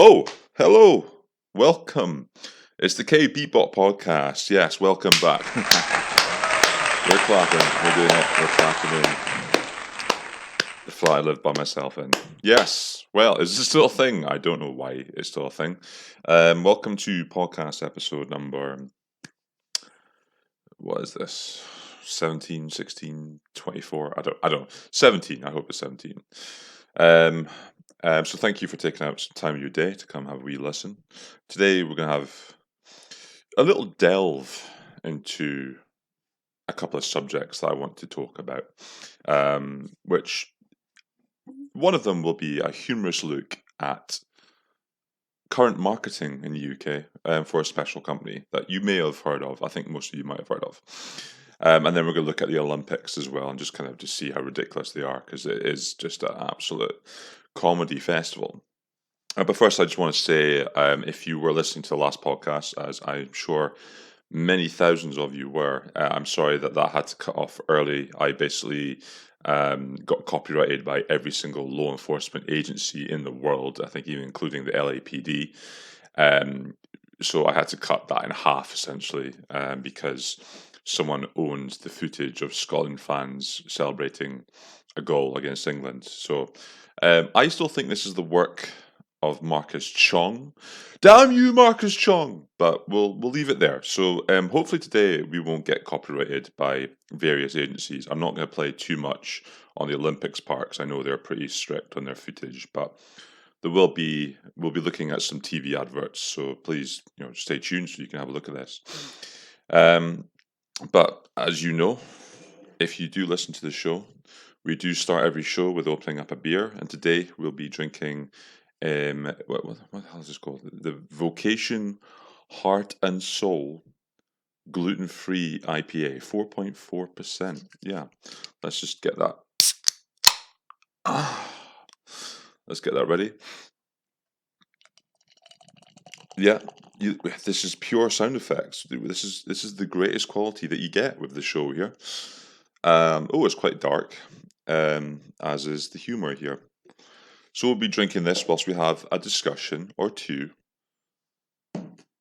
Oh, hello. Welcome. It's the KBeatBot podcast. Yes, welcome back. We're clapping. We're doing it. We're clapping in the flat I live by myself in. Yes. Well, is this still a thing? I don't know why it's still a thing. Welcome to podcast episode number, what is this? 17, 16, 24. I don't know. 17. I hope it's 17. So thank you for taking out some time of your day to come have a wee listen. Today we're going to have a little delve into a couple of subjects that I want to talk about, which one of them will be a humorous look at current marketing in the UK for a special company that you may have heard of. I think most of you might have heard of. And then we're going to look at the Olympics as well and just kind of just see how ridiculous they are, because it is just an absolute comedy festival. But first, I just want to say, if you were listening to the last podcast, as I'm sure many thousands of you were, I'm sorry that had to cut off early. I basically got copyrighted by every single law enforcement agency in the world, I think even including the LAPD. So I had to cut that in half, essentially, because someone owned the footage of Scotland fans celebrating a goal against England. So I still think this is the work of Marcus Chong. Damn you, Marcus Chong! But we'll leave it there. So hopefully today we won't get copyrighted by various agencies. I'm not going to play too much on the Olympics parks. I know they're pretty strict on their footage, but we'll be looking at some TV adverts. So please, stay tuned so you can have a look at this. But as you know, if you do listen to the show, we do start every show with opening up a beer, and today we'll be drinking what the hell is this called? The Vocation Heart and Soul gluten-free IPA, 4.4%. Yeah, let's just get that. Let's get that ready. Yeah, this is pure sound effects. This is the greatest quality that you get with the show here. It's quite dark, as is the humor here. So we'll be drinking this whilst we have a discussion or two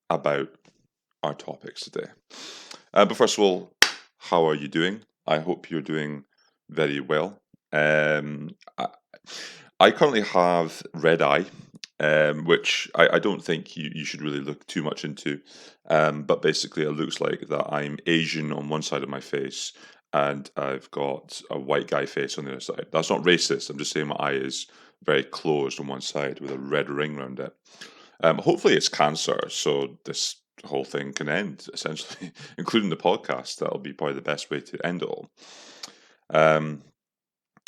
about our topics today. But first of all, how are you doing? I hope you're doing very well. I currently have red eye, which I don't think you should really look too much into. But basically it looks like that I'm Asian on one side of my face and I've got a white guy face on the other side. That's not racist. I'm just saying my eye is very closed on one side with a red ring around it. Hopefully it's cancer, so this whole thing can end, essentially, including the podcast. That'll be probably the best way to end it all.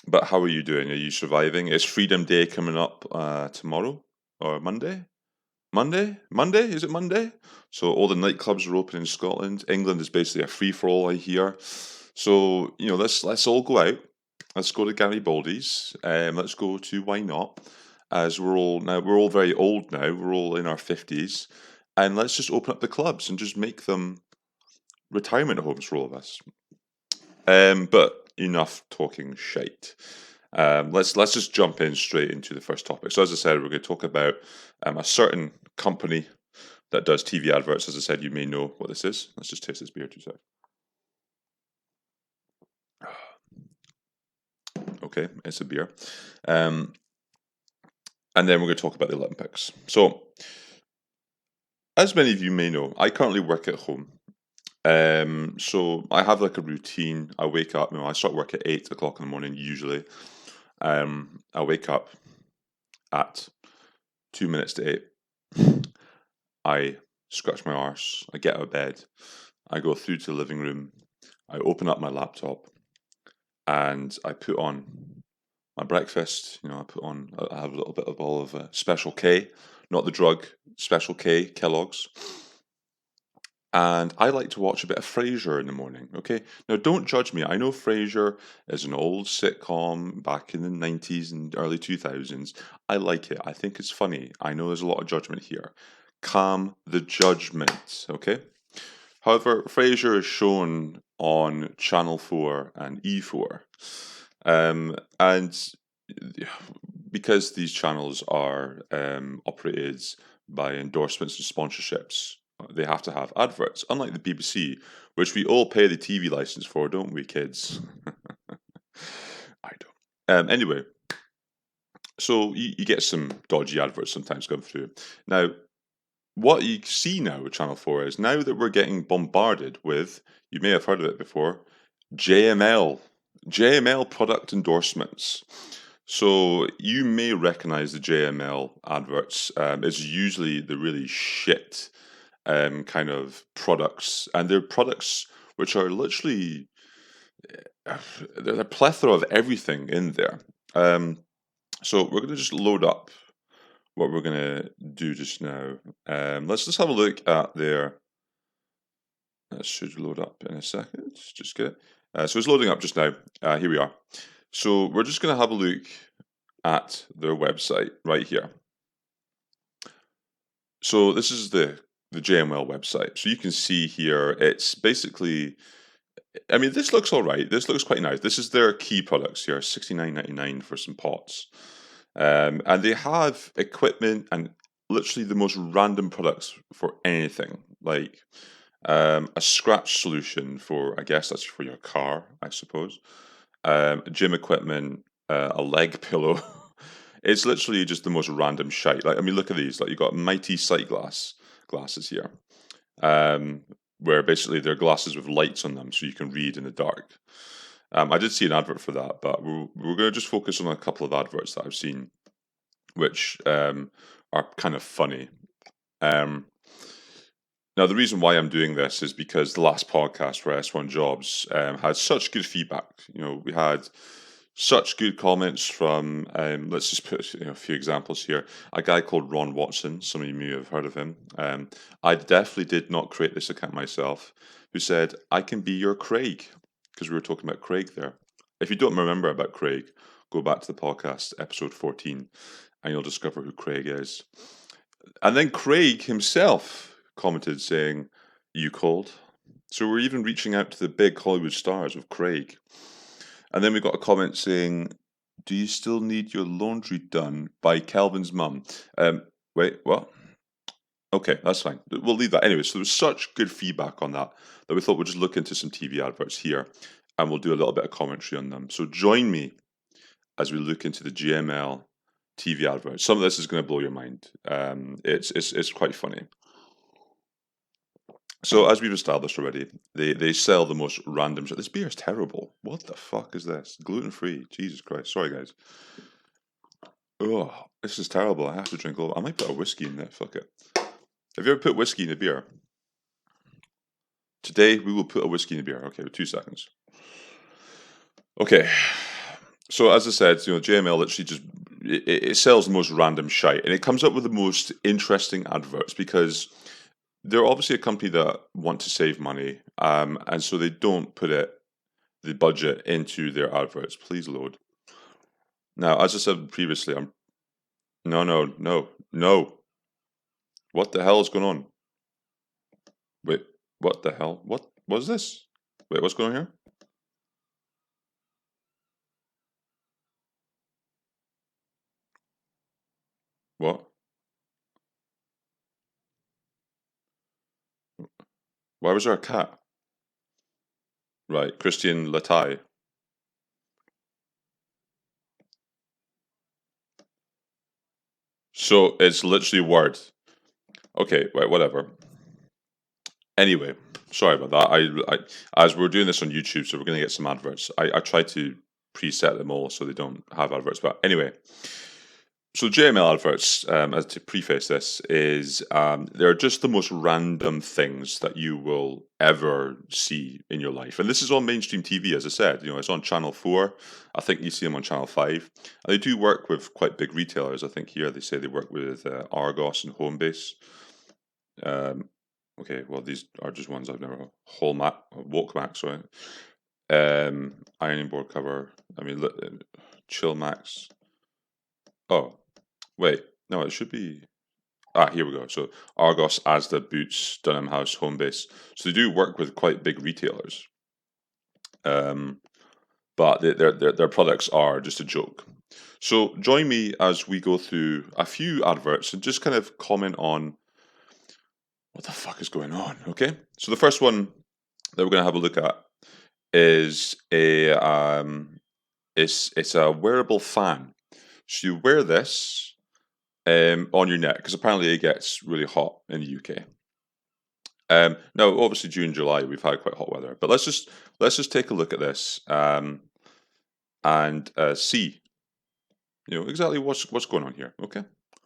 But how are you doing? Are you surviving? Is Freedom Day coming up tomorrow or Monday? Monday? Is it Monday? So all the nightclubs are open in Scotland. England is basically a free-for-all, I hear. So, let's all go out. Let's go to Garibaldi's. Let's go to Why Not? As we're all very old now. We're all in our 50s. And let's just open up the clubs and just make them retirement homes for all of us. But enough talking shite. Let's just jump in straight into the first topic. So as I said, we're going to talk about a certain company that does TV adverts. As I said, you may know what this is. Let's just taste this beer 2 seconds. Okay, it's a beer. And then we're going to talk about the Olympics. So, as many of you may know, I currently work at home. So I have like a routine. I wake up, I start work at 8 o'clock in the morning usually. I wake up at 2 minutes to 8. I scratch my arse. I get out of bed. I go through to the living room. I open up my laptop and I put on my breakfast. I have a little bit of all of Special K, not the drug, Special K, Kellogg's. And I like to watch a bit of Frasier in the morning, okay? Now, don't judge me. I know Frasier is an old sitcom back in the 90s and early 2000s. I like it. I think it's funny. I know there's a lot of judgment here. Calm the judgment, okay? However, Frasier is shown on Channel 4 and E4. And because these channels are operated by endorsements and sponsorships, they have to have adverts, unlike the BBC, which we all pay the TV license for, don't we, kids? I don't. Anyway, so you get some dodgy adverts sometimes going through. Now, what you see now with Channel 4 is now that we're getting bombarded with, you may have heard of it before, JML product endorsements. So you may recognize the JML adverts. It's usually the really shit kind of products, and they're products which are literally there's a plethora of everything in there. So we're going to just load up what we're going to do just now. Let's just have a look at their. That should load up in a second. Just get it. So it's loading up just now. Here we are. So we're just going to have a look at their website right here. So this is the JML website. So you can see here, it's basically, I mean, this looks all right. This looks quite nice. This is their key products here, $69.99 for some pots. And they have equipment and literally the most random products for anything, like a scratch solution for, I guess that's for your car, I suppose. Gym equipment, a leg pillow. It's literally just the most random shite. Like, I mean, look at these. Like, you got Mighty Sight glasses here, where basically they're glasses with lights on them, so you can read in the dark. I did see an advert for that, but we're going to just focus on a couple of adverts that I've seen, which are kind of funny. Now, the reason why I'm doing this is because the last podcast for S1 Jobs had such good feedback. You know, we had such good comments from, let's just put a few examples here. A guy called Ron Watson, some of you may have heard of him. I definitely did not create this account myself, who said, I can be your Craig, because we were talking about Craig there. If you don't remember about Craig, go back to the podcast, episode 14, and you'll discover who Craig is. And then Craig himself commented saying, you called? So we're even reaching out to the big Hollywood stars with Craig. And then we got a comment saying, do you still need your laundry done by Kelvin's mum? Wait, what? Okay, that's fine. We'll leave that. Anyway, so there was such good feedback on that we thought we'd just look into some TV adverts here and we'll do a little bit of commentary on them. So join me as we look into the GML TV adverts. Some of this is going to blow your mind. It's quite funny. So as we've established already, they sell the most random shit. This beer is terrible. What the fuck is this? Gluten-free. Jesus Christ. Sorry, guys. Oh, this is terrible. I have to drink all. I might put a whiskey in there. Fuck it. Have you ever put whiskey in a beer? Today, we will put a whiskey in a beer. Okay, with 2 seconds. Okay. So as I said, JML literally just, it sells the most random shite. And it comes up with the most interesting adverts because they're obviously a company that want to save money, and so they don't put the budget into their adverts. Please load. Now, as I said previously, no. What the hell is going on? Wait, what the hell? What was this? Wait, what's going on here? What? Why was there a cat? Right, Christian Latai. So it's literally a word. Okay, wait, whatever. Anyway, sorry about that. I as we're doing this on YouTube, so we're going to get some adverts. I try to preset them all so they don't have adverts. But anyway, so JML adverts, as to preface this, is they're just the most random things that you will ever see in your life. And this is on mainstream TV, as I said. It's on Channel 4. I think you see them on Channel 5. And they do work with quite big retailers. I think here they say they work with Argos and Homebase. Okay, well, these are just ones I've never... Walkmax, sorry. Ironing board cover. I mean, Chill Max. Oh, wait. No, it should be... here we go. So Argos, Asda, Boots, Dunham House, Homebase. So they do work with quite big retailers. But their products are just a joke. So join me as we go through a few adverts and just kind of comment on what the fuck is going on, okay? So the first one that we're going to have a look at is it's a wearable fan. So you wear this on your neck because apparently it gets really hot in the UK. Now, obviously, June, July, we've had quite hot weather, but let's just take a look at this and see, exactly what's going on here. Okay,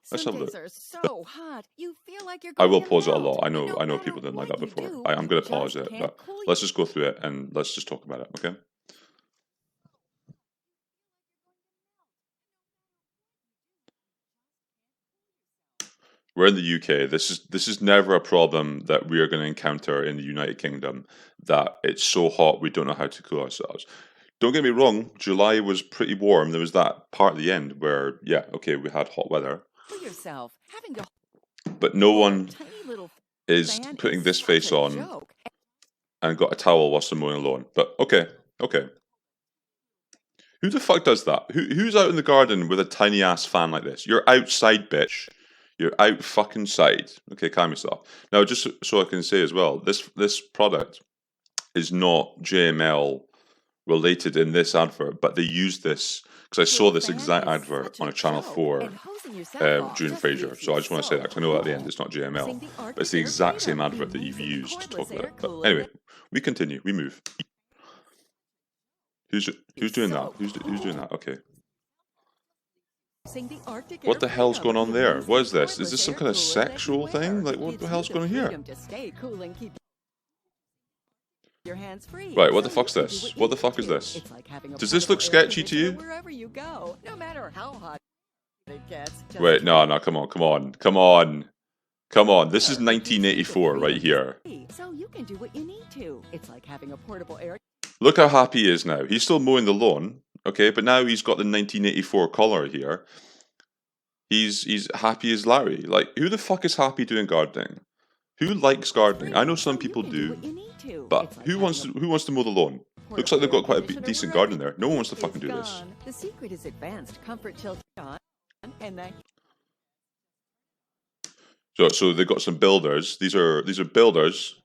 let's have a look. Some days are so hot, you feel like you're I going will to pause it a melt. lot. I And know no I know matter people didn't like what that you before. do, I'm you going to just pause it, can't but cool let's just go through it and let's just talk about it. Okay. We're in the UK. This is never a problem that we are going to encounter in the United Kingdom. That it's so hot we don't know how to cool ourselves. Don't get me wrong. July was pretty warm. There was that part at the end where, yeah, okay, we had hot weather, yourself. Having to but no hold a one tiny little is fan putting is this such face a on joke. and got a towel whilst they're mowing the lawn. But okay. Who the fuck does that? Who's out in the garden with a tiny ass fan like this? You're outside, bitch. You're out fucking side. Okay, calm yourself. Now, just so I can say as well, this product is not JML related in this advert, but they used this because I saw this exact advert on a Channel 4 during Frasier. So I just want to say that because I know at the end it's not JML, but it's the exact same advert that you've used to talk about it. But anyway, we continue. We move. Who's doing that? Who's doing that? Okay. What the hell's going on there? What is this? Is this some kind of sexual thing? Like, what the hell's going on here? Right, what the fuck's this? What the fuck is this? Does this look sketchy to you? Wait, no, come on. This is 1984 right here. So you can do what you need to. It's like having a portable air. Look how happy he is now. He's still mowing the lawn, okay, but now he's got the 1984 collar here. He's happy as Larry. Like, who the fuck is happy doing gardening? Who likes gardening? I know some people do, but who wants to mow the lawn? Looks like they've got quite a decent garden there. No one wants to fucking do this. The secret is advanced comfort chill and So they've got some builders. These are builders.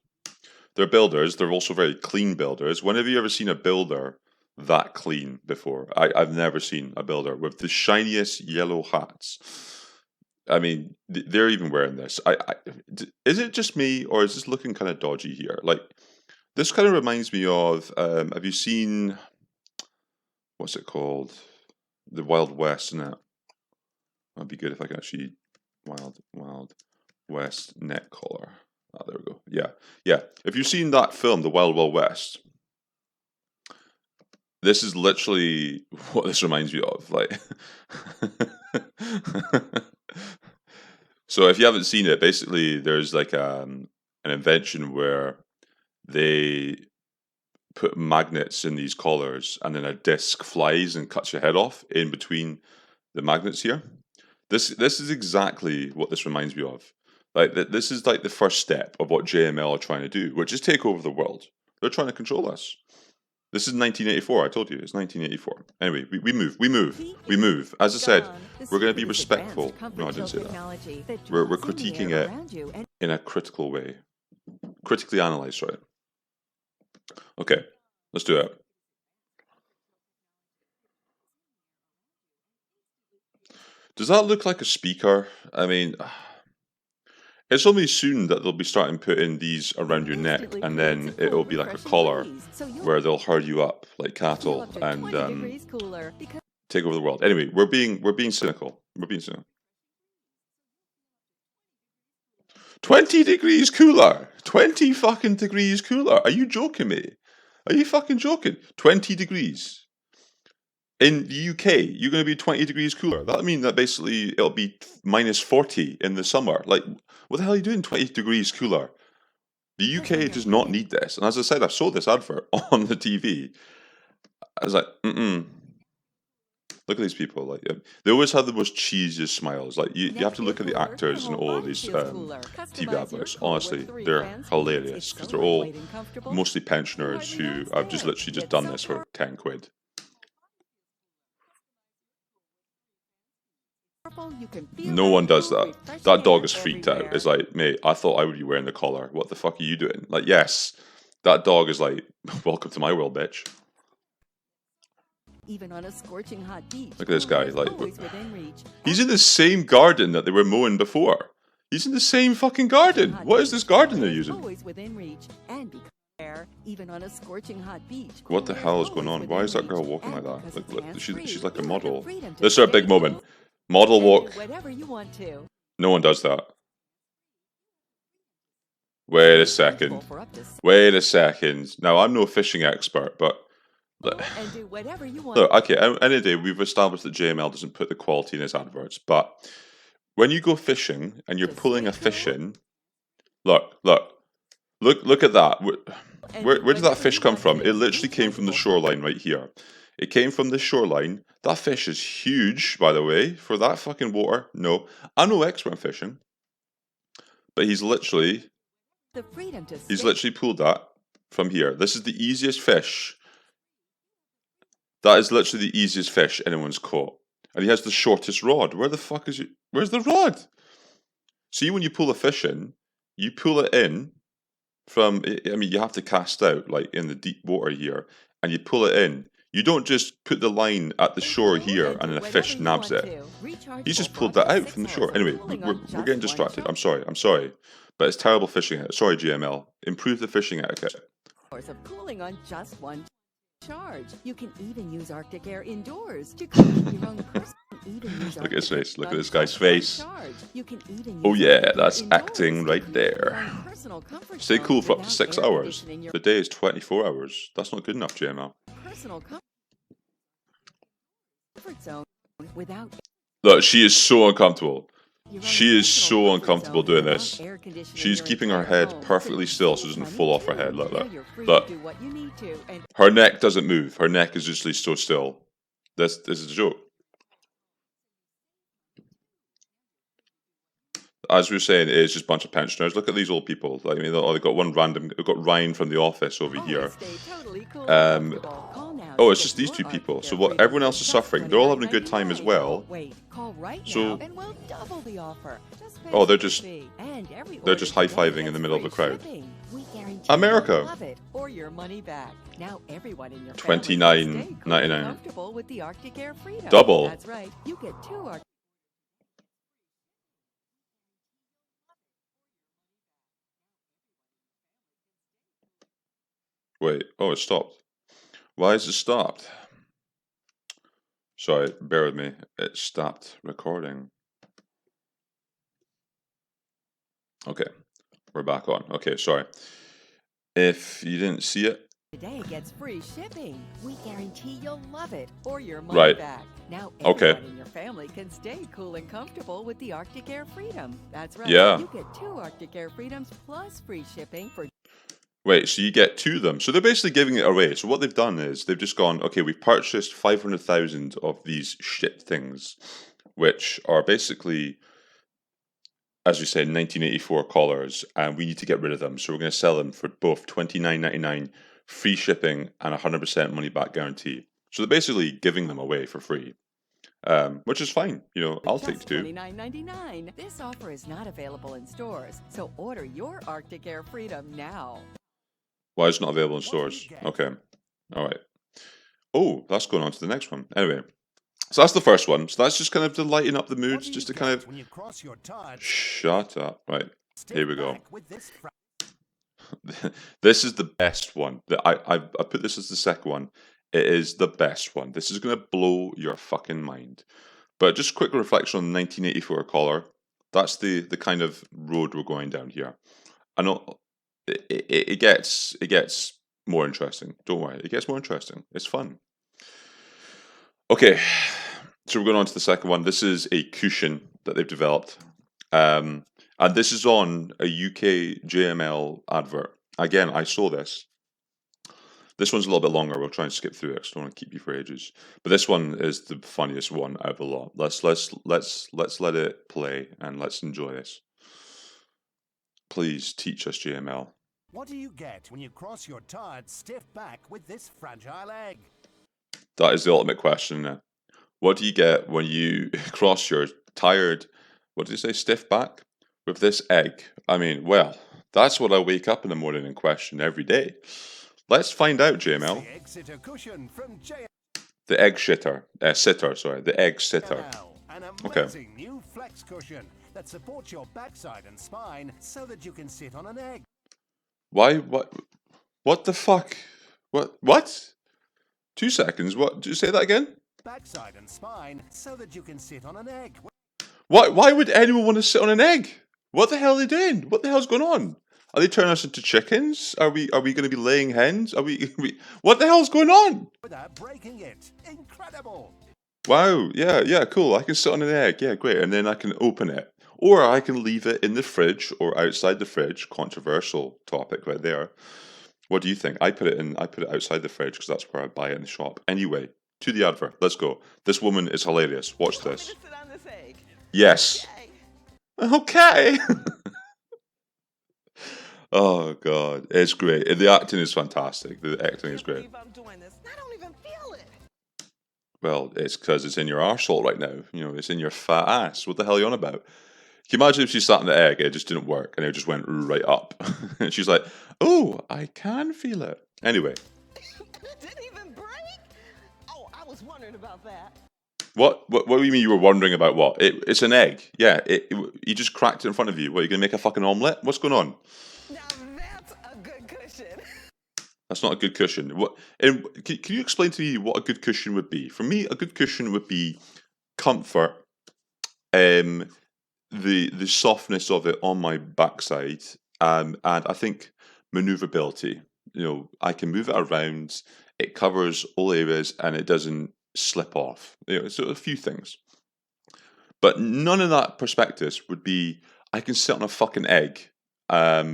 They're builders. They're also very clean builders. When have you ever seen a builder that clean before? I've never seen a builder with the shiniest yellow hats. I mean, they're even wearing this. Is it just me, or is this looking kind of dodgy here? Like, this kind of reminds me of. Have you seen? What's it called? The Wild West, isn't it? That'd be good if I could actually Wild West neck collar. Oh, there we go. Yeah. If you've seen that film, The Wild Wild West, this is literally what this reminds me of. Like, so if you haven't seen it, basically there's like an invention where they put magnets in these collars, and then a disc flies and cuts your head off in between the magnets here. This is exactly what this reminds me of. Like, this is like the first step of what JML are trying to do, which is take over the world. They're trying to control us. This is 1984. I told you, it's 1984. Anyway, we move. As I said, we're going to be respectful. No, I didn't say that. We're critiquing it in a critical way. Critically analyze, sorry. Okay, let's do it. Does that look like a speaker? I mean, it's only soon that they'll be starting putting these around your neck, and then it'll be like a collar where they'll herd you up like cattle and take over the world. Anyway, we're being cynical. 20 degrees cooler. 20 fucking degrees cooler. Are you joking me? Are you fucking joking? 20 degrees. In the UK, you're going to be 20 degrees cooler. That means that basically it'll be minus 40 in the summer. Like, what the hell are you doing 20 degrees cooler? The UK does not need this. And as I said, I saw this advert on the TV. I was like, Look at these people. Like, they always have the most cheesiest smiles. Like, you have to look at the actors in all of these TV adverts. Honestly, they're hilarious because they're all mostly pensioners who have just literally just done this for 10 quid. careful, you can feel No one does cool, that. refreshing That dog air is freaked out. everywhere. It's like, mate, I thought I would be wearing the collar. What the fuck are you doing? Like, yes, that dog is like, welcome to my world, bitch. Even on a scorching hot beach, Look at this guy. cooler is Like, always within reach. he's in the same garden that they were mowing before. He's in the same fucking garden. What is this garden they're using? Always within reach and because air, even on a scorching hot beach. What the cooler hell is always going on? within Why is that reach. girl walking And like that? because Look, it's look, hands-free, she's like a you have the model. freedom to This is our stay big moment. cool Model and do walk. whatever you want to. No one does that. Wait a second. Wait a second. Now, I'm no fishing expert, but And do whatever you want. look, okay, end of the day, we've established that JML doesn't put the quality in his adverts, but when you go fishing and you're Just pulling a stay fish cool. in, look at that. And Where do did that whatever fish you come want from? to. It literally Be came from the flexible. shoreline right here. It came from the shoreline. That fish is huge, by the way, for that fucking water. No, I'm no expert in fishing, but he's literally The freedom to He's stay literally pulled that from here. This is the easiest fish. That is literally the easiest fish anyone's caught. And he has the shortest rod. Where the fuck is it? Where's the rod? See, when you pull a fish in, you pull it in from, I mean, you have to cast out, like in the deep water here, and you pull it in. You don't just put the line at the shore here and then a fish nabs it. He's just pulled that out from the shore. Anyway, we're getting distracted. I'm sorry. But it's terrible fishing. Sorry, GML. Improve the fishing etiquette. hours of cooling on just one charge. You can even use Arctic Air indoors to cool your own person. Look at his face. Look at this guy's face. You can even Oh use yeah, Arctic Air that's indoors acting to right create there. your own personal comfort Stay zone cool for up to without 6 air hours. conditioning your The day is 24 hours. That's not good enough, GML. personal comfort zone without Look, she is so uncomfortable. your own She is personal so comfort uncomfortable zone doing without this. air conditioning She's your keeping her entire head home. perfectly still so it doesn't Save fall money off her too. head. Look, Now look. you're free Look. to do what you need to, and Her neck doesn't move. Her neck is literally so still. This is a joke. As we were saying, it is just a bunch of pensioners. Look at these old people. Like, I mean, they've got one random. They've got Ryan from the office over always here. stay totally cool and comfortable. Call now Oh, to it's get just these your two Arctic people. Air So what? freedom Everyone for else is just suffering. They're all having a good time as $29.99. well. Wait, call right So- now and we'll double the offer. Just pay Oh, they're the just- fee. And every they're order just today high-fiving in gets the middle of the free crowd. shipping. We guarantee America. you'll love it or your money back. Now everyone in your family can stay cool and $29.99. comfortable with the Arctic Air freedom. Double. That's right. You get 2 Arctic Wait. Oh, it stopped. Why is it stopped? Sorry, bear with me. It stopped recording. Okay, we're back on. Okay, sorry. If you didn't see it, Today gets free shipping. We guarantee you'll love it or your money Right. back. Now Okay. everyone in your family can stay cool and comfortable with the Arctic Air Freedom. That's right. Yeah. You get 2 Arctic Air Freedoms plus free shipping for wait, so you get 2 of them. So they're basically giving it away. So what they've done is they've just gone, okay, we've purchased 500,000 of these shit things, which are basically, as we said, 1984 collars, and we need to get rid of them. So we're going to sell them for both $29.99, free shipping, and 100% money back guarantee. So they're basically giving them away for free, which is fine. You know, I'll take just 2. $29.99. This offer is not available in stores, so order your Arctic Air Freedom now. Why is it not available in stores? Okay. All right. Oh, that's going on to the next one. Anyway, so that's the first one. So that's just kind of to lighten up the moods, just to kind of... Shut up. Right. Here we go. This is the best one. I put this as the second one. It is the best one. This is going to blow your fucking mind. But just quick reflection on the 1984 collar. That's the kind of road we're going down here. I know it gets more interesting. Don't worry, it gets more interesting. It's fun. Okay, so we're going on to the second one. This is a cushion that they've developed. And this is on a UK JML advert. Again, I saw this. This one's a little bit longer. We'll try and skip through it. I don't want to keep you for ages. But this one is the funniest one out of the lot. Let's let it play and let's enjoy this. Please teach us JML. What do you get when you cross your tired, stiff back with this fragile egg? That is the ultimate question, isn't it? What do you get when you cross your tired, what did you say, stiff back? With this egg. I mean, well, that's what I wake up in the morning and question every day. Let's find out, JML. The egg sitter cushion from The egg sitter, the egg sitter. An Okay. amazing new flex cushion that supports your backside and spine so that you can sit on an egg. Why, what the fuck? What? 2 seconds, what? Did you say that again? Backside and spine so that you can sit on an egg. Why would anyone want to sit on an egg? What the hell are they doing? What the hell's going on? Are they turning us into chickens? Are we going to be laying hens? What the hell's going on? Without breaking it. Incredible. Wow, yeah, cool. I can sit on an egg, yeah, great. And then I can open it. Or I can leave it in the fridge or outside the fridge. Controversial topic right there. What do you think? I put it outside the fridge because that's where I buy it in the shop. Anyway, to the advert. Let's go. This woman is hilarious. Watch this. Sit on this egg. Yes. Okay. Oh god, it's great. The acting is fantastic. The acting is great. I'm doing this. I don't even feel it. Well, it's because it's in your arsehole right now. You know, it's in your fat ass. What the hell are you on about? Can you imagine if she sat on the egg, it just didn't work, and it just went right up. And she's like, oh, I can feel it. Anyway. It didn't even break? Oh, I was wondering about that. What do you mean you were wondering about what? It's an egg. Yeah, you just cracked it in front of you. What, are you going to make a fucking omelette? What's going on? Now that's a good cushion. That's not a good cushion. Can you explain to me what a good cushion would be? For me, a good cushion would be comfort, the softness of it on my backside, and I think maneuverability. You know, I can move it around. It covers all areas, and it doesn't slip off. You know, so a few things. But none of that prospectus would be. I can sit on a fucking egg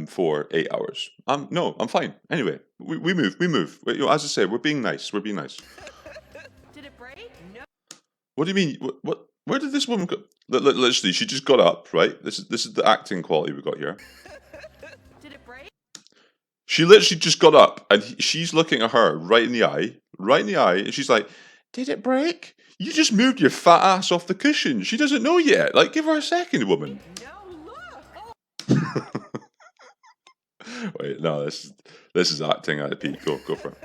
for 8 hours. No, I'm fine. Anyway, we move. You know, as I say, we're being nice. We're being nice. Did it break? No. What do you mean? What? Where did this woman go? Literally, she just got up. Right. This is the acting quality we got here. Did it break? She literally just got up, and she's looking at her right in the eye, and she's like, "Did it break? You just moved your fat ass off the cushion. She doesn't know yet. Like, give her a second, woman." No, look. Oh. Wait, no, this is acting at a peak. Go for it.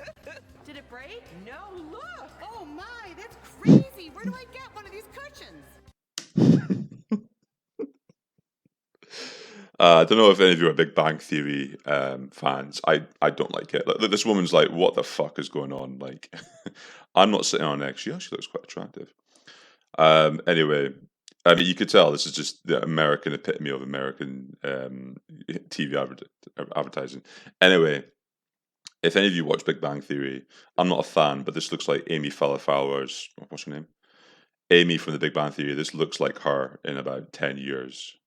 Did it break? No, look. Oh my, that's crazy. Where do I get one of these cushions? I don't know if any of you are Big Bang Theory fans. I don't like it. Like, this woman's like, what the fuck is going on? Like, I'm not sitting on an egg. She actually looks quite attractive. Anyway, I mean, you could tell this is just the American epitome of American TV advertising. Anyway, if any of you watch Big Bang Theory, I'm not a fan, but this looks like Amy Fowler's, what's her name? Amy from the Big Bang Theory. This looks like her in about 10 years.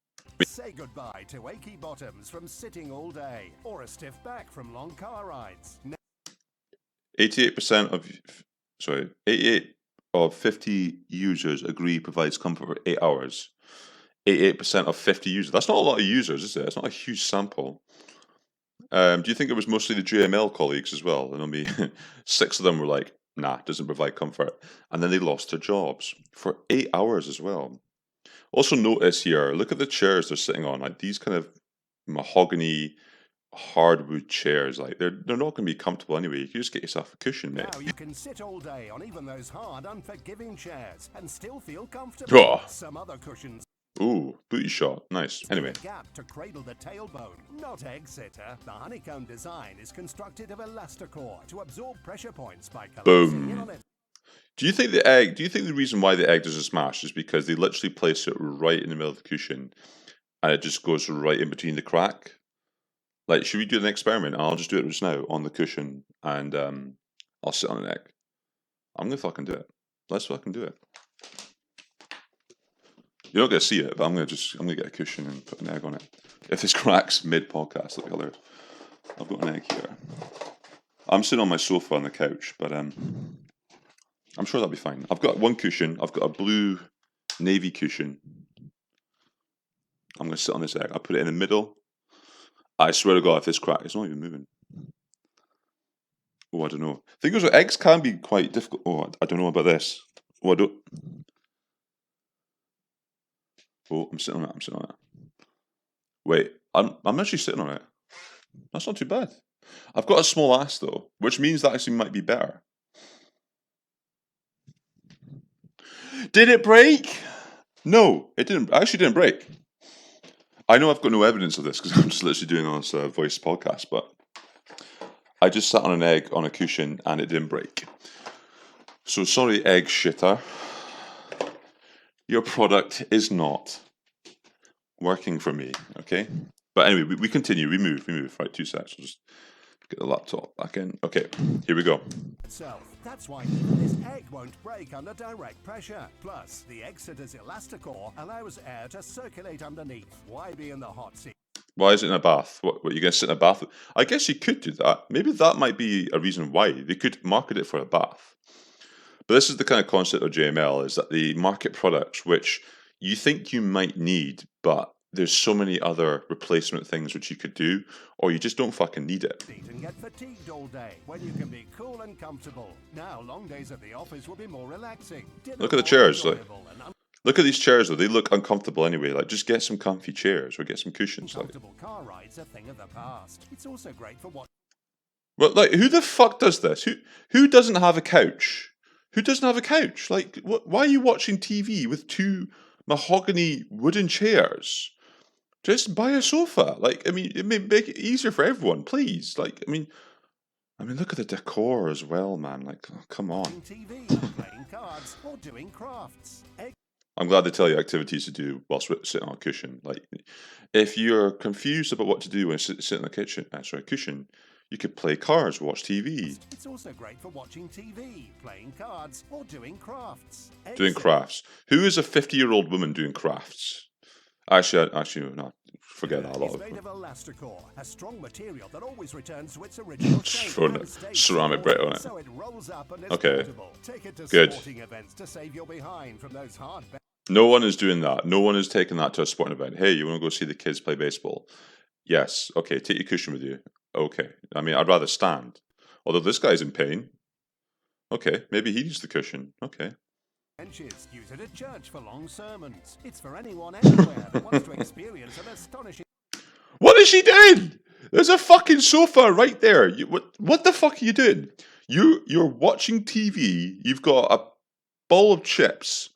Say goodbye to achy bottoms from sitting all day, or a stiff back from long car rides. 88 of 50 users agree provides comfort for 8 hours. 88% of 50 users. That's not a lot of users, is it? It's not a huge sample. Do you think it was mostly the JML colleagues as well? And I mean, 6 of them were like, nah, doesn't provide comfort. And then they lost their jobs for 8 hours as well. Also notice here, look at the chairs they're sitting on, like these kind of mahogany hardwood chairs. Like they're not going to be comfortable anyway. You can just get yourself a cushion, mate. Now you can sit all day on even those hard, unforgiving chairs and still feel comfortable. Oh. Some other cushions. Ooh, booty shot, nice. Anyway, Gap to cradle the tailbone, not egg sitter. The honeycomb design is constructed of elastocore to absorb pressure points by collapsing in on it. do you think the reason why the egg doesn't smash is because they literally place it right in the middle of the cushion and it just goes right in between the crack? Like, should we do an experiment? I'll just do it just now on the cushion and I'll sit on an egg. I'm gonna fucking do it. Let's fucking do it. You're not gonna see it, but I'm gonna get a cushion and put an egg on it. If this cracks mid-podcast, that'll be hilarious. I've got an egg here. I'm sitting on my sofa on the couch, but I'm sure that'll be fine. I've got one cushion. I've got a blue navy cushion. I'm going to sit on this egg. I'll put it in the middle. I swear to God, if this cracks, it's not even moving. Oh, I don't know. The thing is, eggs can be quite difficult. Oh, I don't know about this. Oh, I don't. Oh, I'm sitting on it. I'm sitting on it. Wait, I'm actually sitting on it. That's not too bad. I've got a small ass though, which means that actually might be better. Did it break? No, it didn't. It actually didn't break. I know I've got no evidence of this because I'm just literally doing this voice podcast, but I just sat on an egg on a cushion and it didn't break. So sorry, egg shitter. Your product is not working for me, okay? But anyway, we continue. We move. Right, 2 seconds. We'll just get the laptop back in. Okay, here we go. That's why even this egg won't break under direct pressure. Plus, the egg sitter's elasticore allows air to circulate underneath. Why be in the hot seat? Why is it in a bath? What you going to sit in a bath? I guess you could do that. Maybe that might be a reason why. They could market it for a bath. But this is the kind of concept of JML, is that they market products which you think you might need, but there's so many other replacement things which you could do, or you just don't fucking need it. And get fatigued all day when you can be cool and comfortable. Now, long days at the office will be more relaxing. Look at the chairs. Look at these chairs though. They look uncomfortable anyway. Like, just get some comfy chairs or get some cushions. Comfortable car rides a thing of the past. It's also great for what. Well, like, who the fuck does this? Who doesn't have a couch? Who doesn't have a couch? Like, why are you watching TV with 2 mahogany wooden chairs? Just buy a sofa. Like, I mean, it may make it easier for everyone, please. Like, I mean, look at the decor as well, man. Like, oh, come on. TV, playing cards, or doing crafts. I'm glad they tell you activities to do whilst sitting on a cushion. Like, if you're confused about what to do when sitting on a cushion, you could play cards, watch TV. It's also great for watching TV, playing cards, or doing crafts. Doing crafts. Who is a 50-year-old woman doing crafts? Actually, no. Forget that. A lot It's of made of elasticore, a strong material that always returns to its original shape. Throwing a ceramic brick on it. So it rolls up and is Okay. portable. Take it to Good. sporting events to save your behind from those hard. No one is doing that. No one is taking that to a sporting event. Hey, you want to go see the kids play baseball? Yes. Okay, take your cushion with you. Okay. I mean, I'd rather stand. Although this guy's in pain. Okay, maybe he needs the cushion. Okay. Benches. Use it at church for long sermons. It's for anyone anywhere that wants to experience an astonishing. What is she doing? There's a fucking sofa right there. What the fuck are you doing? You're watching TV. You've got a bowl of chips.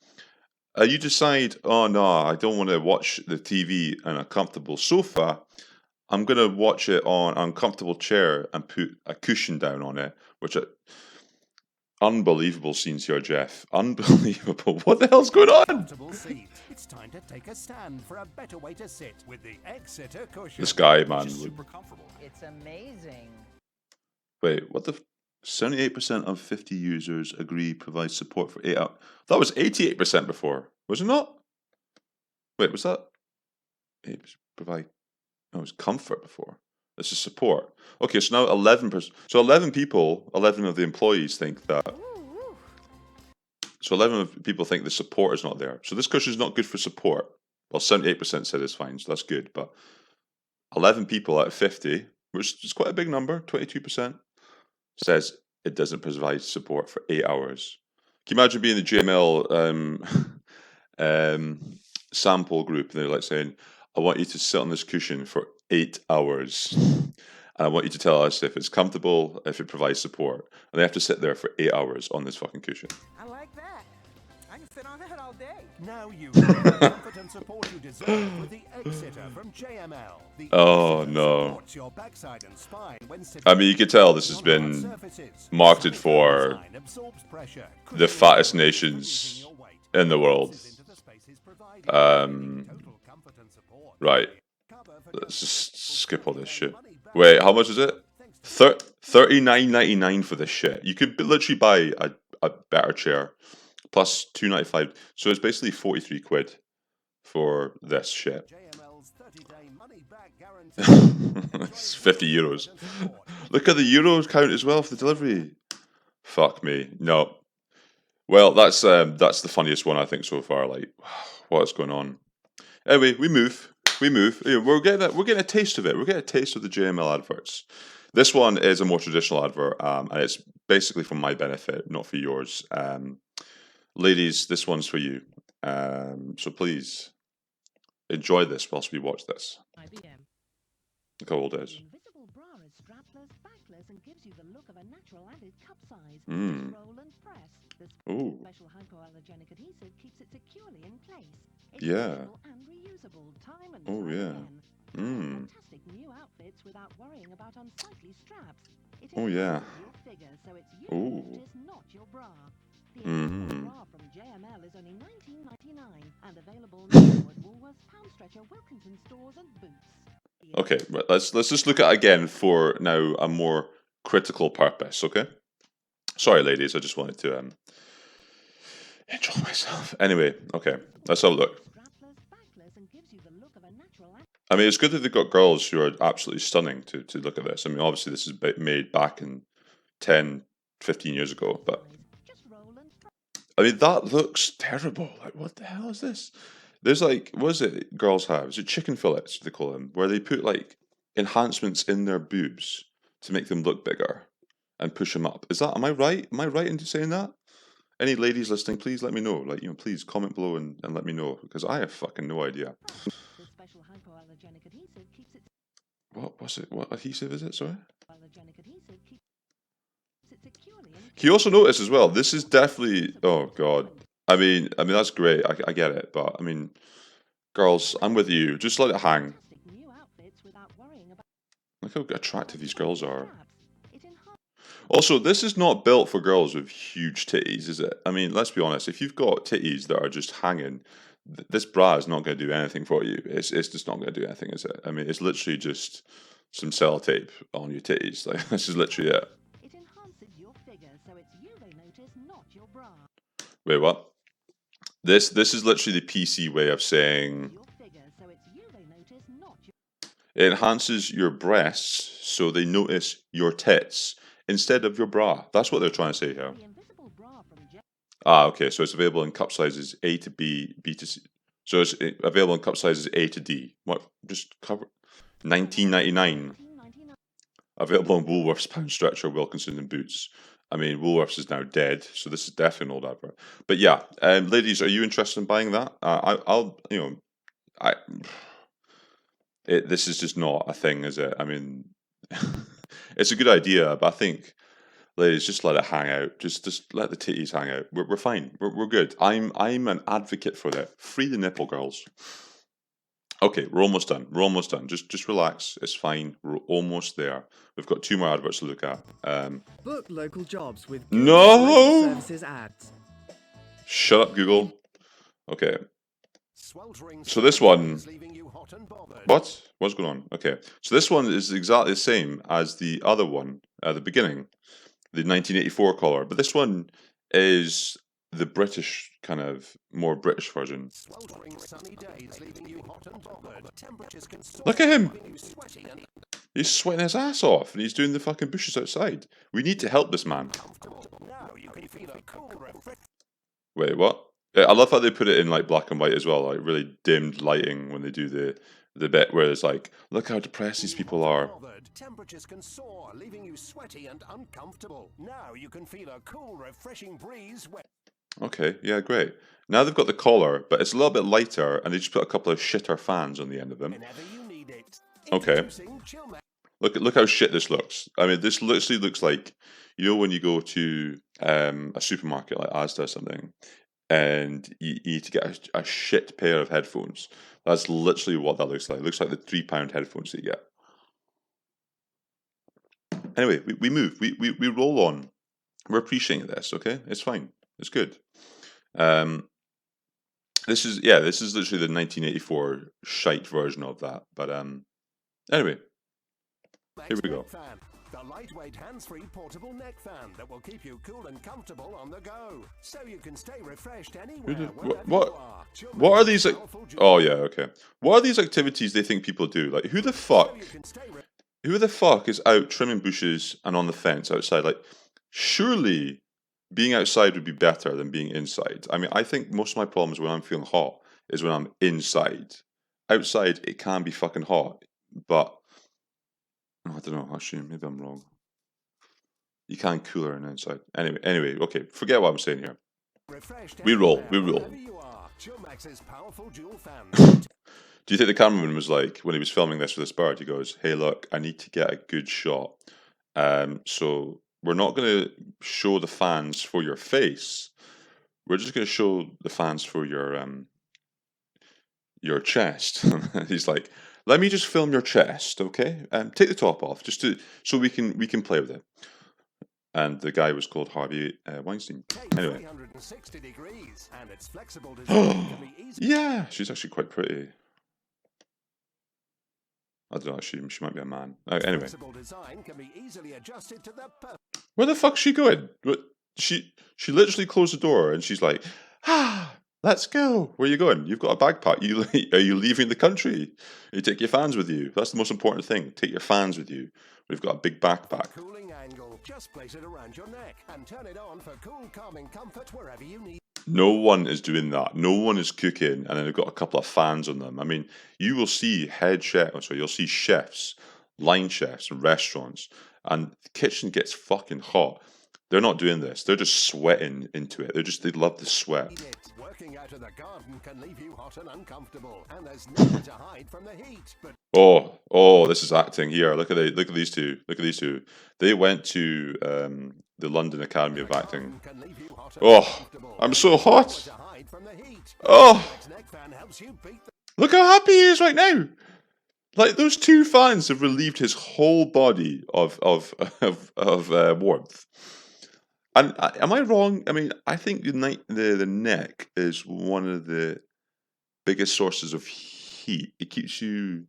You decide, oh no, I don't want to watch the TV on a comfortable sofa. I'm going to watch it on an uncomfortable chair and put a cushion down on it, which unbelievable scenes here, Jeff. Unbelievable. What the hell's going on? Seat. It's time to take a stand for a better way to sit with the egg-sitter cushion. This guy, man. Super comfortable. It's amazing. Wait, what the... 78% of 50 users agree provides support for 8 hours. That was 88% before, was it not? Wait, was that? Provide... No, it was comfort before. This is support. Okay, so now 11%. So 11 people, 11 of the employees think that. So 11 of people think the support is not there. So this cushion is not good for support. Well, 78% said it's fine, so that's good. But 11 people out of 50, which is quite a big number, 22%, says it doesn't provide support for 8 hours. Can you imagine being the JML sample group and they're like saying, I want you to sit on this cushion for 8 hours. And I want you to tell us if it's comfortable, if it provides support. And they have to sit there for 8 hours on this fucking cushion. I like that. I can sit on that all day. Now you get the comfort and support you deserve with the egg-sitter from JML. The Oh, egg-sitter no. supports your backside and spine when sitting I mean, you could tell this has on been hard surfaces. marketed Sonic for design absorbs pressure, the fattest nations your weight. in the world. Into the spaces provided. Total comfort and support. Right. Cover for Let's just skip all this shit. Wait, how much is it? $39.99 for this shit. You could literally buy a better chair plus $2.95. So it's basically 43 quid for this shit. JML's 30-day money-back guarantee. It's 50 euros. Look at the euros count as well for the delivery. Fuck me. No. Well, that's the funniest one I think so far. Like, what is going on? Anyway, we move. We're getting a taste of it. We're getting a taste of the JML adverts. This one is a more traditional advert, and it's basically for my benefit, not for yours. Ladies, this one's for you. So please, enjoy this whilst we watch this. IBM. Look how old it is. The invisible bra is strapless, backless, and gives you the look of a natural added cup size. Mm. Just roll and press. This Ooh. special hypoallergenic adhesive keeps it securely in place. It's Yeah. washable and reusable time and Oh, time yeah. again. Mm. Fantastic new outfits without worrying about unsightly straps. It Oh, yeah. enhances your figure, so it's you Ooh. notice, not your bra. The Mhm. invisible bra from JML is only $19.99 and available now at Woolworths, Pound Stretcher, Wilkinson stores, and Boots. Okay, right, let's just look at it again for now a more critical purpose, okay? Sorry, ladies, I just wanted to enjoy myself. Anyway, okay, let's have a look. Strapless, backless, and gives you the look of a natural I mean, it's good that they've got girls who are absolutely stunning to look at this. I mean, obviously, this is made back in 10, 15 years ago, but Just roll and I mean, that looks terrible. Like, what the hell is this? There's like, what is it girls have? Is it chicken fillets, they call them, where they put like enhancements in their boobs to make them look bigger and push them up. Is that, am I right? Am I right in saying that? Any ladies listening, please let me know. Like, please comment below and let me know, because I have fucking no idea. This special hypoallergenic adhesive keeps it What's it? What adhesive is it? Sorry? allergenic adhesive keeps it securely in Can you also notice as well, this is definitely, oh god. I mean that's great. I get it, but I mean, girls, I'm with you. Just let it hang. fantastic new outfits without worrying about Look how attractive these girls are. straps. It enhances Also, this is not built for girls with huge titties, is it? I mean, let's be honest. If you've got titties that are just hanging, this bra is not going to do anything for you. It's just not going to do anything, is it? I mean, it's literally just some sellotape on your titties. Like, this is literally it. it enhances your figure, so it's you they notice, not your bra. Wait, what? This is literally the PC way of saying Your figure, so it's you they notice, not your it enhances your breasts so they notice your tits instead of your bra. That's what they're trying to say here. the invisible bra from Ah, okay. So it's available in cup sizes A to B, B to C. So it's available in cup sizes A to D. What? Just cover. $19.99. $19.99. Available in Woolworths, Pound Stretcher, Wilkinson, and Boots. I mean, Woolworths is now dead, so this is definitely an old advert. But yeah, ladies, are you interested in buying that? This is just not a thing, is it? I mean, it's a good idea, but I think, ladies, just let it hang out. Just let the titties hang out. We're fine. We're good. I'm an advocate for that. Free the nipple, girls. Okay, we're almost done. We're almost done. Just relax. It's fine. We're almost there. We've got 2 more adverts to look at. Book local jobs with No! local services ads. Shut up, Google. Okay. Sweltering So this one- is leaving you hot and bothered. What? What's going on? Okay. So this one is exactly the same as the other one at the beginning, the 1984 collar. But this one is the British, kind of more British version. Sweltering sunny days leaving you hot and bothered. Temperatures can soar, Look at him! leaving you sweaty and He's sweating his ass off and he's doing the fucking bushes outside. We need to help this man. uncomfortable. Now you can feel a cool, refreshing Wait, what? I love how they put it in like black and white as well, like really dimmed lighting when they do the bit where it's like, look how depressed these people are. bothered. Temperatures can soar, leaving you sweaty and uncomfortable. Now you can feel a cool, refreshing breeze. Okay, yeah, great. Now they've got the collar, but it's a little bit lighter, and they just put a couple of shitter fans on the end of them. Whenever you need it. Okay. Introducing Chill Max. Look how shit this looks. I mean, this literally looks like, when you go to a supermarket like Asda or something, and you need to get a shit pair of headphones. That's literally what that looks like. It looks like the £3 headphones that you get. Anyway, we move. We roll on. We're appreciating this, okay? It's fine. It's good. This is literally the 1984 shite version of that. But anyway, here we go. Neck fan. The lightweight hands-free portable neck fan that will keep you cool and comfortable on the go, so you can stay refreshed anywhere. wherever what you are. Chill what Max are these? powerful dual Oh yeah, okay. What are these activities they think people do? Like, who the fuck? so you can stay Who the fuck is out trimming bushes and on the fence outside? Like, surely being outside would be better than being inside. I mean, I think most of my problems when I'm feeling hot is when I'm inside. Outside, it can be fucking hot, but I don't know. Actually, maybe I'm wrong. You can cooler than inside. Anyway, okay. Forget what I'm saying here. refreshed We roll, anywhere, we roll. wherever you are. Chill Max's powerful dual fan. Do you think the cameraman was like, when he was filming this with this bird, he goes, "Hey, look, I need to get a good shot. So we're not going to show the fans for your face. We're just going to show the fans for your chest." He's like, "Let me just film your chest, okay? Take the top off, just so we can play with it." And the guy was called Harvey Weinstein. Anyway. 360 degrees, and its flexible design can be easy. Yeah, she's actually quite pretty. I don't know, she might be a man. Anyway. Flexible design can be easily adjusted to the Where the fuck's she going? She literally closed the door and she's like, let's go. Where are you going? You've got a backpack. Are you leaving the country? You take your fans with you. That's the most important thing. Take your fans with you. We've got a big backpack. cooling angle. Just place it around your neck and turn it on for cool, calming comfort wherever you need. No one is doing that. No one is cooking, and then they've got a couple of fans on them. I mean, you will see you'll see chefs, line chefs in restaurants, and the kitchen gets fucking hot. They're not doing this. They're just sweating into it. They love the sweat. Working out of the garden can leave you hot and uncomfortable, and there's nothing to hide from the heat. But Oh, this is acting here. Look at these two. Look at these two. They went to the London Academy of Acting. Oh, I'm so hot. Oh, look how happy he is right now. Like, those two fans have relieved his whole body of warmth. And am I wrong? I mean, I think the neck is one of the biggest sources of heat. It keeps you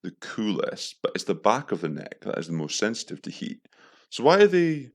the coolest, but it's the back of the neck that is the most sensitive to heat. So why are they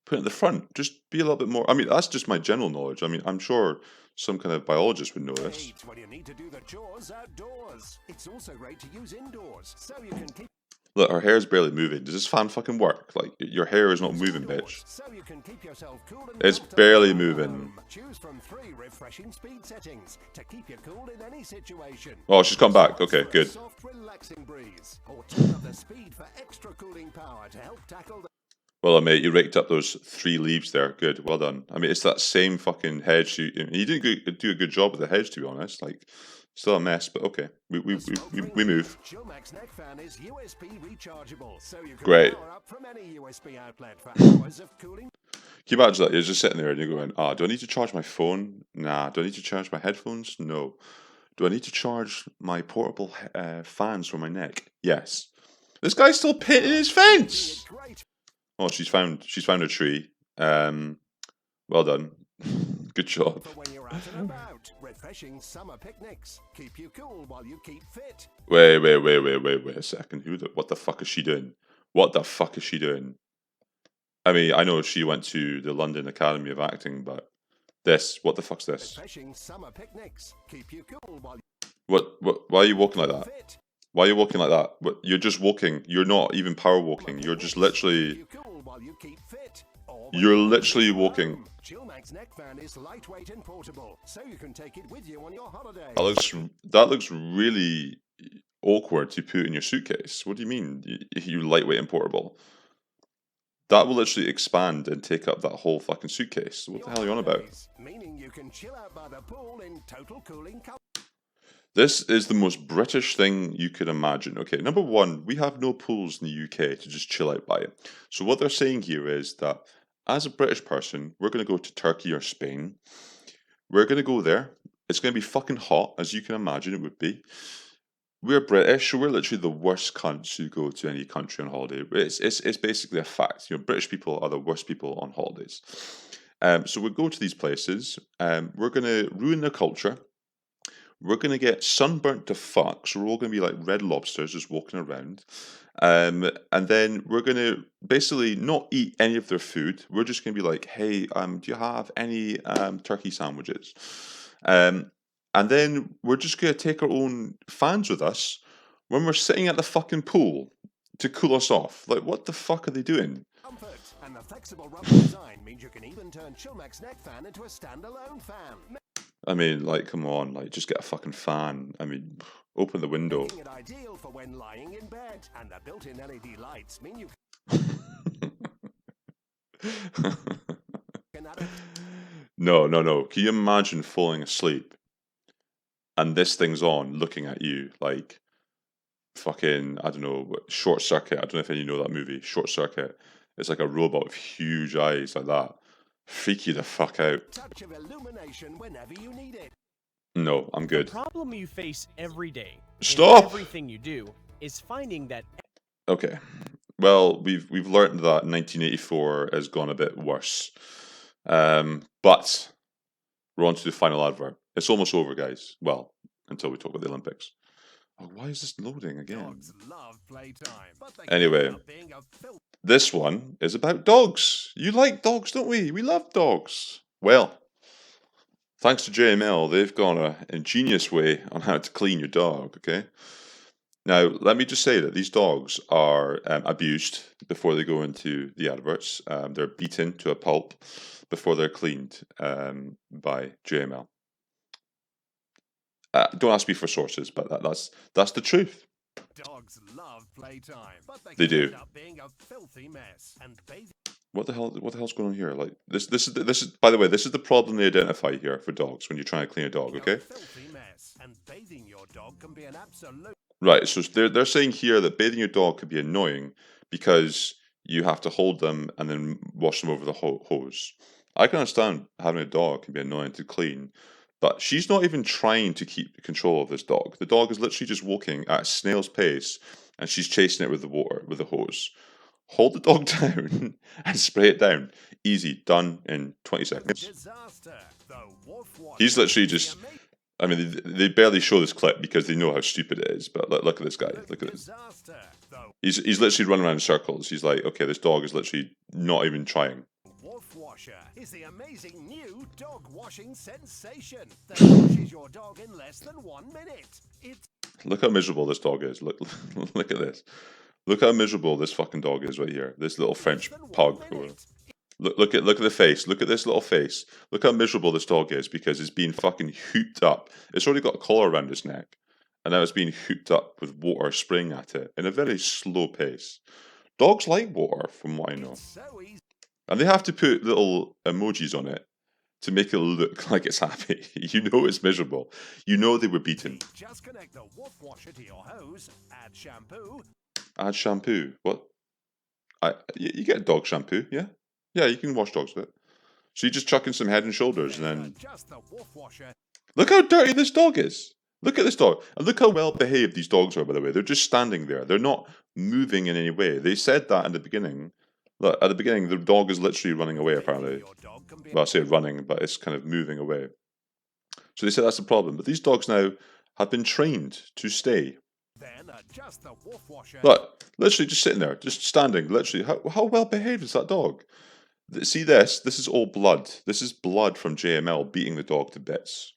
putting it at the front? Just be a little bit more. I mean, that's just my general knowledge. I mean, I'm sure some kind of biologist would know this. When you need to do the chores outdoors. It's also great to use indoors, so you can keep. Look, her hair's barely moving. Does this fan fucking work? Like, your hair is not moving, bitch. So you can keep yourself cool and It's comfortable barely at moving. home. Choose from 3 refreshing speed settings to keep you cool in any situation. Oh, she's come back. Okay, For a good. soft, relaxing breeze, or turn up the speed for extra cooling power to help tackle the. Well, mate, you raked up those 3 leaves there. Good, well done. I mean, it's that same fucking hedge. You didn't do a good job with the hedge, to be honest. Like, still a mess, but okay. We move. Chillmax neck fan is USB rechargeable, so you can Great. power up from any USB outlet for hours of cooling. Can you imagine that? You're just sitting there and you're going, do I need to charge my phone? Nah. Do I need to charge my headphones? No. Do I need to charge my portable fans for my neck? Yes. This guy's still painting his fence. Great. Oh, she's found a tree. Well done. Good job. For when you're out and about, refreshing summer picnics. Keep you cool while you keep fit. Wait a second. What the fuck is she doing? What the fuck is she doing? I mean, I know she went to the London Academy of Acting, but what the fuck's this? Refreshing summer picnics. Keep you cool while Why are you walking like you that? fit. Why are you walking like that? You're just walking. You're not even power walking. You're just literally. Keep you cool while you keep fit. Or You're when literally at walking. home. Chillmax neck fan is lightweight and portable, so you can take it with you on your holiday. That looks really awkward to put in your suitcase. What do you mean? You lightweight and portable? That will literally expand and take up that whole fucking suitcase. What the hell are you on about? Meaning you can chill out by the pool in total cooling comfort. This is the most British thing you could imagine. Okay, number one, we have no pools in the UK to just chill out by it. So what they're saying here is that as a British person, we're going to go to Turkey or Spain. We're going to go there. It's going to be fucking hot, as you can imagine it would be. We're British, so we're literally the worst cunts who go to any country on holiday. It's basically a fact. You know, British people are the worst people on holidays. So we go to these places. We're going to ruin their culture. We're going to get sunburnt to fuck, so we're all going to be like red lobsters just walking around. And then we're going to basically not eat any of their food. We're just going to be like, hey, do you have any turkey sandwiches? And then we're just going to take our own fans with us when we're sitting at the fucking pool to cool us off. Like, what the fuck are they doing? Comfort. And the flexible rubber design means you can even turn Chillmax neck fan into a standalone fan. I mean, like, come on, like, just get a fucking fan. I mean, open the window. Making it ideal for when lying in bed. And the built-in LED lights mean you can. No. Can you imagine falling asleep and this thing's on looking at you like fucking, I don't know, Short Circuit. I don't know if any know that movie, Short Circuit. It's like a robot with huge eyes like that. Freak you the fuck out. Touch of illumination whenever you need it. No, I'm good. The problem you face every day, Stop! in everything you do, is finding that. Okay. Well, we've learned that 1984 has gone a bit worse. But we're on to the final advert. It's almost over, guys. Well, until we talk about the Olympics. Oh, why is this loading again? Dogs love playtime, but they Anyway, end up being a filth. this one is about dogs. You like dogs, don't we? We love dogs. Well, thanks to JML, they've gone an ingenious way on how to clean your dog, okay? Now, let me just say that these dogs are abused before they go into the adverts. They're beaten to a pulp before they're cleaned by JML. Don't ask me for sources, but that's the truth. Dogs love playtime, but They can do. end up being a filthy mess. And bathing What the hell's going on here? Like this is by the way, this is the problem they identify here for dogs when you're trying to clean a dog, a okay? filthy mess. And bathing your dog can be an absolute. Right, so they're saying here that bathing your dog could be annoying because you have to hold them and then wash them over the hose. I can understand having a dog can be annoying to clean, but she's not even trying to keep control of this dog. The dog is literally just walking at a snail's pace, and she's chasing it with the water, with the hose. Hold the dog down and spray it down. Easy, done in 20 seconds. Disaster. The Woof Washer He's literally is the just... amazing I mean, they barely show this clip because they know how stupid it is, but look at this guy. Look at this. disaster. The He's literally running around in circles. He's like, okay, this dog is literally not even trying. Woof Washer is the amazing new dog washing sensation that washes your dog in less than 1 minute. It's Look how miserable this dog is. Look at this. Look how miserable this fucking dog is right here. This little French less than 1 pug. Or minute. look at the face. Look at this little face. Look how miserable this dog is because it's being fucking hooped up. It's already got a collar around its neck, and now it's being hooped up with water spraying at it in a very slow pace. Dogs like water, from what I know, It's so easy. and they have to put little emojis on it to make it look like it's happy. You know it's miserable. You know they were beaten. Just connect the Woof Washer to your hose, add shampoo. Add shampoo. What? You get dog shampoo, yeah? Yeah, you can wash dogs with it. So you just chuck in some Head and Shoulders and then... Adjust the Woof Washer. Look how dirty this dog is. Look at this dog. And look how well behaved these dogs are, by the way. They're just standing there. They're not moving in any way. They said that in the beginning. Look, at the beginning, the dog is literally running away, apparently. Your dog can be Well, I say running, but it's kind of moving away. So they said that's the problem. But these dogs now have been trained to stay. then adjust the Woof Washer. Look, literally just sitting there, just standing, literally. How well behaved is that dog? See this? This is all blood. This is blood from JML beating the dog to bits.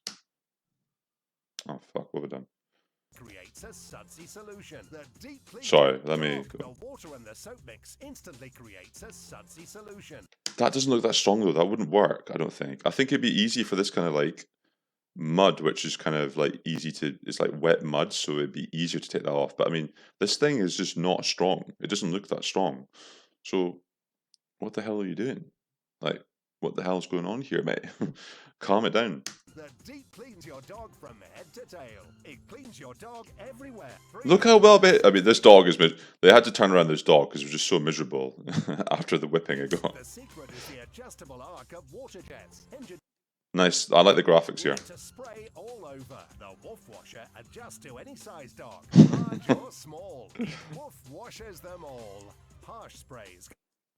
Oh, fuck, what have I done? Creates a sudsy solution. The deep clean Sorry, let me dog, go. The water and the soap mix instantly creates a sudsy solution. That doesn't look that strong, though. That wouldn't work, I don't think. I think it'd be easy for this kind of, like, mud, which is kind of, like, easy to... It's like wet mud, so it'd be easier to take that off. But, I mean, this thing is just not strong. It doesn't look that strong. So... what the hell are you doing? Like, what the hell's going on here, mate? Calm it down. The deep cleans your dog from head to tail. It cleans your dog everywhere. Look how well I mean, this dog is... They had to turn around this dog because it was just so miserable after the whipping it got. The secret is the adjustable arc of water jets. Engine Nice. I like the graphics here. to spray all over. The Woof Washer adjusts to any size dog, large or small. Woof washes them all. Harsh sprays.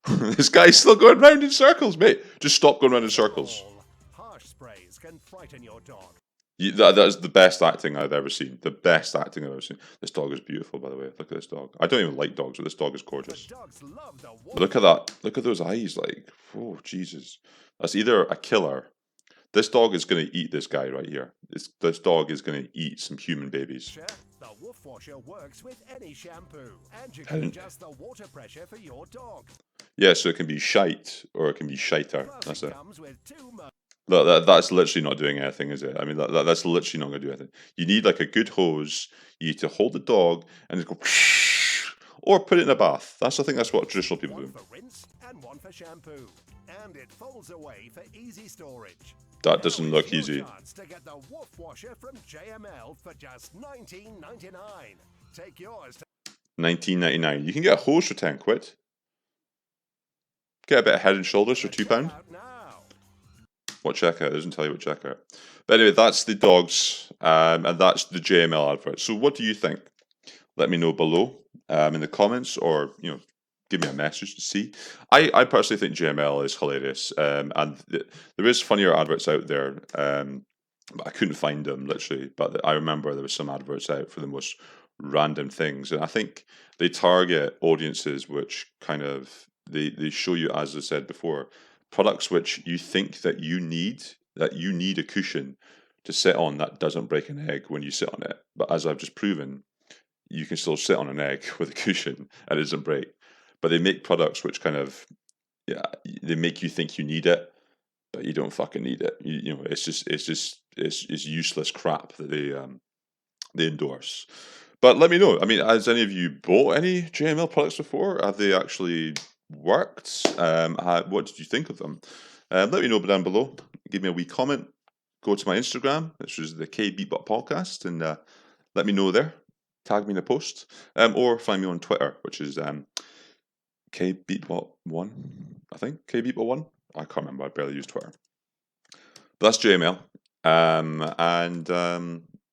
This guy's still going round in circles, mate. Just stop going round in circles. All. Harsh sprays can frighten your dog. That is the best acting I've ever seen. The best acting I've ever seen. This dog is beautiful, by the way. Look at this dog. I don't even like dogs, but this dog is The gorgeous. dogs love the Woof. Look at that. Look at those eyes. Like, oh, Jesus. That's either a killer. This dog is going to eat this guy right here. This dog is going to eat some human babies. Washer. The Woof Washer works with any shampoo, and you can adjust the water pressure for your dog. Yeah, so it can be shite or it can be shiter. Plus, That's it it. comes with 2 modes. Look, that's literally not doing anything, is it? I mean, that's literally not going to do anything. You need like a good hose. You need to hold the dog and just go, or put it in a bath. I think that's what traditional people One do. for rinse and one for shampoo. And it folds away for easy storage. That Now doesn't it's look your easy. chance to get the Woof Washer from JML for just $19.99. Take yours to $19.99. You can get a hose for £10. Get a bit of Head and Shoulders for £2. checkout now. What checkout? It doesn't tell you what checkout. But anyway, that's the dogs, and that's the JML advert. So what do you think? Let me know below in the comments, or give me a message to see. I personally think JML is hilarious, and there is funnier adverts out there, but I couldn't find them literally. But I remember there was some adverts out for the most random things, and I think they target audiences which kind of they show you, as I said before, products which you think that you need a cushion to sit on that doesn't break an egg when you sit on it. But as I've just proven, you can still sit on an egg with a cushion and it doesn't break. But they make products which kind of, they make you think you need it, but you don't fucking need it. It's useless crap that they endorse. But let me know. I mean, has any of you bought any JML products before? Have they actually worked? What did you think of them? Let me know down below. Give me a wee comment. Go to my Instagram, which is the KBeatBot podcast, and let me know there. Tag me in a post, or find me on Twitter, which is KBeatBot1. I think KBeatBot1. I can't remember. I barely use Twitter. But that's JML.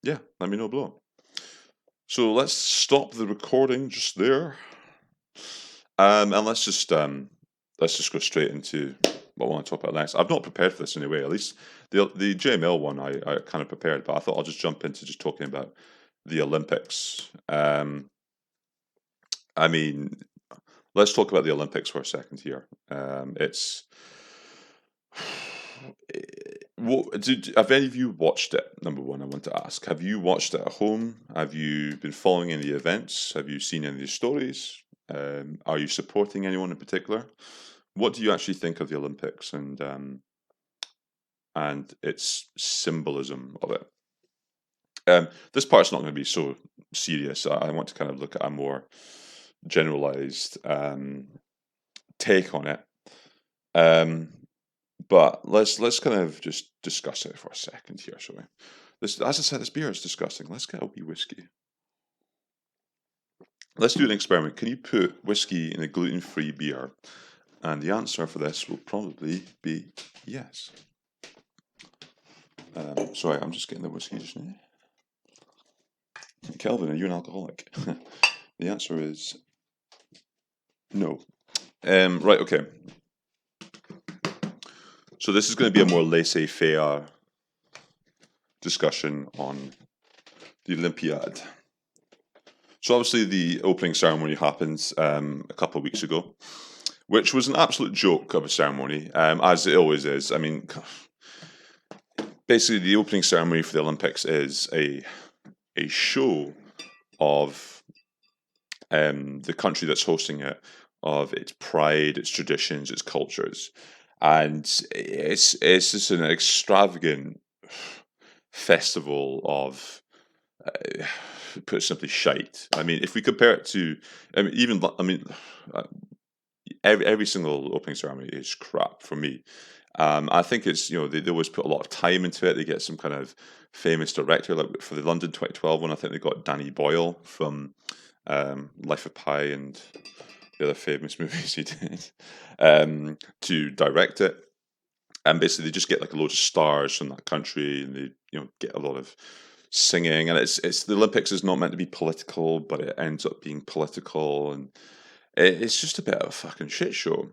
Yeah, let me know below. So let's stop the recording just there, and let's just go straight into what I want to talk about next. I've not prepared for this anyway. At least the JML one I kind of prepared, but I thought I'll just jump into just talking about the Olympics. I mean, let's talk about the Olympics for a second here. Have any of you watched it? Number one, I want to ask: have you watched it at home? Have you been following any events? Have you seen any of the stories? Are you supporting anyone in particular? What do you actually think of the Olympics and its symbolism of it? This part's not going to be so serious. I want to kind of look at a more generalized take on it. But let's kind of just discuss it for a second here, shall we? As I said, this beer is disgusting. Let's get a wee whiskey. Let's do an experiment. Can you put whiskey in a gluten-free beer? And the answer for this will probably be yes. Sorry, I'm just getting the whiskey just now. Kelvin, are you an alcoholic? The answer is no. Right, okay. So this is going to be a more laissez-faire discussion on the Olympiad. So obviously the opening ceremony happened a couple of weeks ago, which was an absolute joke of a ceremony, as it always is. I mean, basically the opening ceremony for the Olympics is a show of the country that's hosting it, of its pride, its traditions, its cultures. And it's just an extravagant festival of, put it simply, shite. I mean, if we compare it to, every single opening ceremony is crap for me. I think it's, they always put a lot of time into it. They get some kind of famous director, like for the London 2012 one, I think they got Danny Boyle from Life of Pi and the other famous movies he did, to direct it. And basically they just get like a load of stars from that country, and they get a lot of singing. And it's the Olympics is not meant to be political, but it ends up being political, and it's just a bit of a fucking shit show.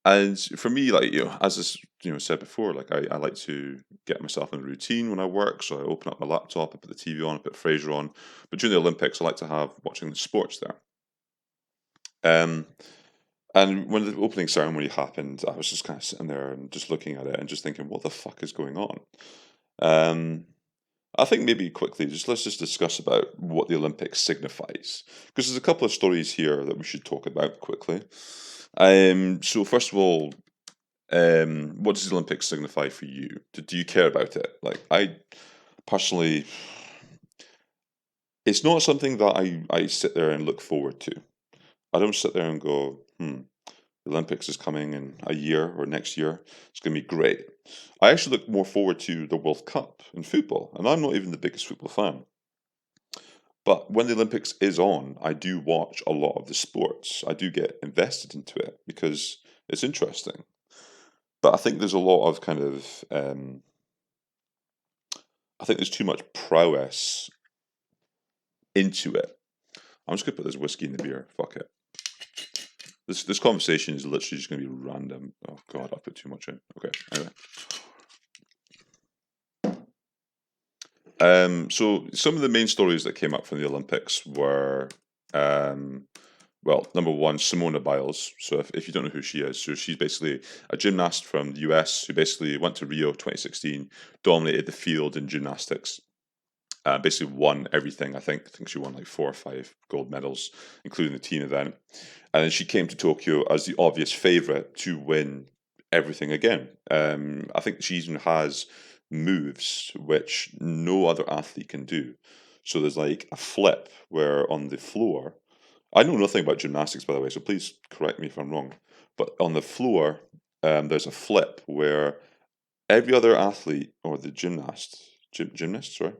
And for me, like, as I said before, like I like to get myself in a routine when I work. So I open up my laptop, I put the TV on, I put Fraser on. But during the Olympics, I like to have watching the sports there. And when the opening ceremony happened, I was just kind of sitting there and just looking at it and just thinking, what the fuck is going on? I think maybe quickly, let's just discuss about what the Olympics signifies, because there's a couple of stories here that we should talk about quickly. So first of all, what does the Olympics signify for you? Do you care about it? Like, I personally, it's not something that I sit there and look forward to. I don't sit there and go, The Olympics is coming in a year or next year. It's going to be great. I actually look more forward to the World Cup in football, and I'm not even the biggest football fan. But when the Olympics is on, I do watch a lot of the sports. I do get invested into it because it's interesting. But I think there's a lot of kind of, I think there's too much prowess into it. I'm just going to put this whiskey in the beer. Fuck it. This conversation is literally just going to be random. Oh god, I put too much in. Okay, anyway. So some of the main stories that came up from the Olympics were, well, number one, Simona Biles. So if you don't know who she is, so she's basically a gymnast from the US who basically went to Rio 2016, dominated the field in gymnastics. Basically won everything. I think she won like 4 or 5 gold medals, including the team event. And then she came to Tokyo as the obvious favourite to win everything again. I think she even has moves which no other athlete can do. So there's like a flip where on the floor, I know nothing about gymnastics, by the way, so please correct me if I'm wrong. But on the floor, there's a flip where every other athlete or the gymnast, sorry,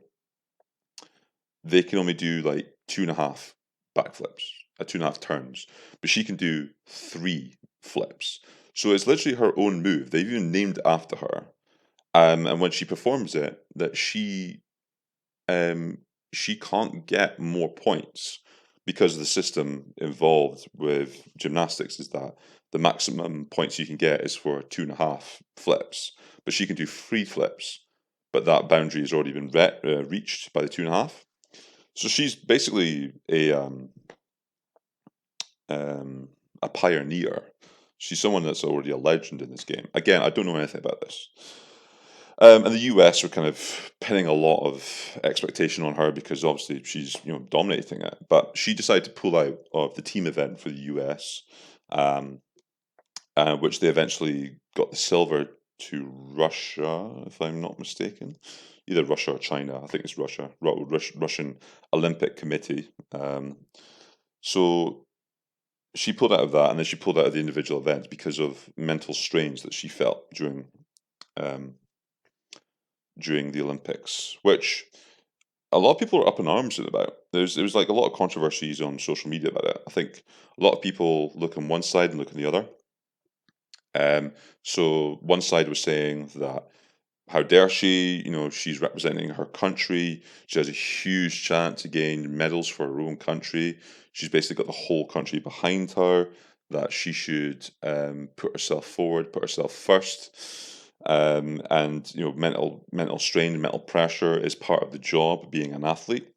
they can only do like 2.5 backflips, 2.5 turns, but she can do 3 flips. So it's literally her own move. They've even named it after her. And when she performs it, that she can't get more points because the system involved with gymnastics is that the maximum points you can get is for 2.5 flips, but she can do 3 flips, but that boundary has already been reached by the 2.5. So she's basically a pioneer. She's someone that's already a legend in this game. Again, I don't know anything about this. And the US are kind of pinning a lot of expectation on her because obviously she's dominating it. But she decided to pull out of the team event for the US, which they eventually got the silver to Russia, if I'm not mistaken. Either Russia or China. I think it's Russia. Russian Olympic Committee. So she pulled out of that, and then she pulled out of the individual events because of mental strains that she felt during the Olympics, which a lot of people are up in arms about. There was like a lot of controversies on social media about it. I think a lot of people look on one side and look on the other. So one side was saying that how dare she, she's representing her country. She has a huge chance to gain medals for her own country. She's basically got the whole country behind her, that she should put herself forward, put herself first. And mental strain, mental pressure is part of the job, being an athlete.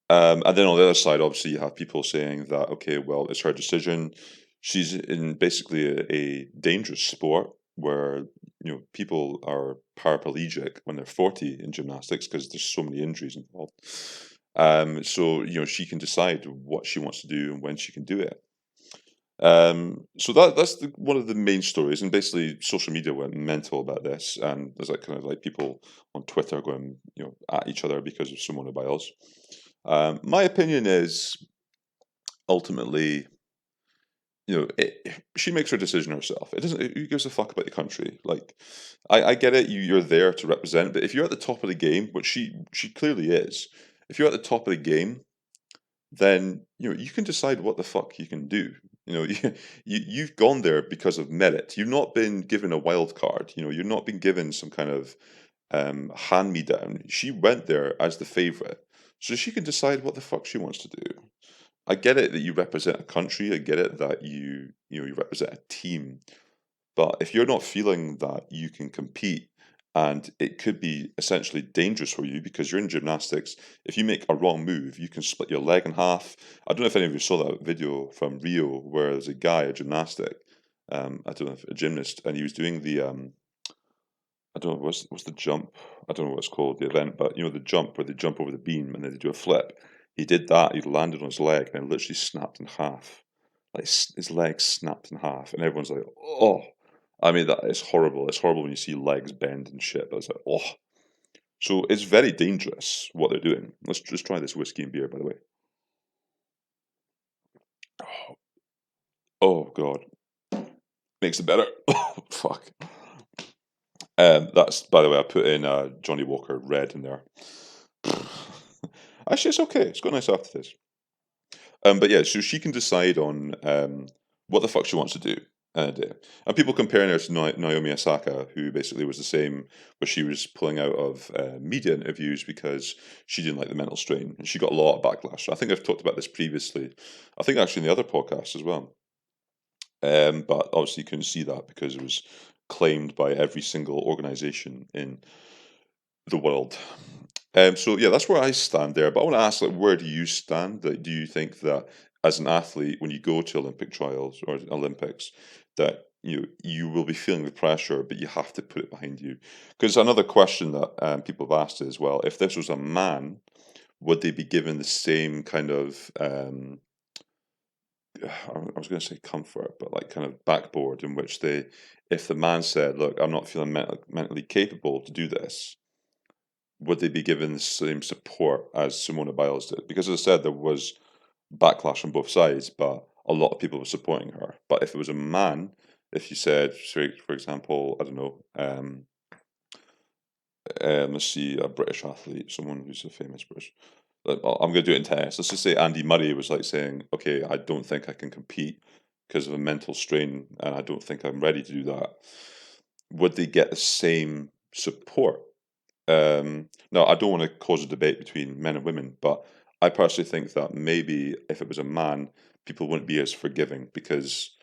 And then on the other side, obviously, you have people saying that, okay, well, it's her decision. She's in basically a dangerous sport where people are paraplegic when they're 40 in gymnastics because there's so many injuries involved. So she can decide what she wants to do and when she can do it. So that's one of the main stories, and basically social media went mental about this, and there's like kind of like people on Twitter going at each other because of Simona Biles. My opinion is ultimately, she makes her decision herself. It doesn't. Who gives a fuck about the country? Like, I get it. You're there to represent, but if you're at the top of the game, which she clearly is, if you're at the top of the game, then you can decide what the fuck you can do. You've gone there because of merit. You've not been given a wild card. You've not been given some kind of hand me down. She went there as the favorite, so she can decide what the fuck she wants to do. I get it that you represent a country. I get it that you represent a team. But if you're not feeling that you can compete, and it could be essentially dangerous for you because you're in gymnastics, if you make a wrong move, you can split your leg in half. I don't know if any of you saw that video from Rio where there's a guy, a gymnastic, I don't know if a gymnast, and he was doing the I don't know what's the jump. I don't know what it's called, the event, but the jump where they jump over the beam and then they do a flip. He did that. He landed on his leg and it literally snapped in half. Like his leg snapped in half, and everyone's like, "Oh." I mean, that is horrible. It's horrible when you see legs bend and shit. But it's like, oh. So it's very dangerous what they're doing. Let's just try this whiskey and beer, by the way. Oh. Oh God, makes it better. Fuck. That's, by the way, I put in Johnny Walker Red in there. Actually, it's okay. It's got nice aftertaste. But yeah, so she can decide on what the fuck she wants to do in a day. And people comparing her to Naomi Osaka, who basically was the same, but she was pulling out of media interviews because she didn't like the mental strain. And she got a lot of backlash. I think I've talked about this previously. I think actually in the other podcast as well. But obviously you couldn't see that because it was claimed by every single organization in the world. So yeah, that's where I stand there. But I want to ask, like, where do you stand? Like, do you think that as an athlete, when you go to Olympic trials or Olympics, that you will be feeling the pressure, but you have to put it behind you? Because another question that people have asked is, well, if this was a man, would they be given the same kind of I was going to say comfort, but like kind of backboard in which they, if the man said, "Look, I'm not feeling mentally capable to do this," would they be given the same support as Simona Biles did? Because as I said, there was backlash on both sides, but a lot of people were supporting her. But if it was a man, if you said, for example, I don't know, let's see, a British athlete, someone who's a famous British. I'm going to do it in tennis. Let's just say Andy Murray was like saying, "Okay, I don't think I can compete because of a mental strain, and I don't think I'm ready to do that." Would they get the same support? Now, I don't want to cause a debate between men and women, but I personally think that maybe if it was a man, people wouldn't be as forgiving because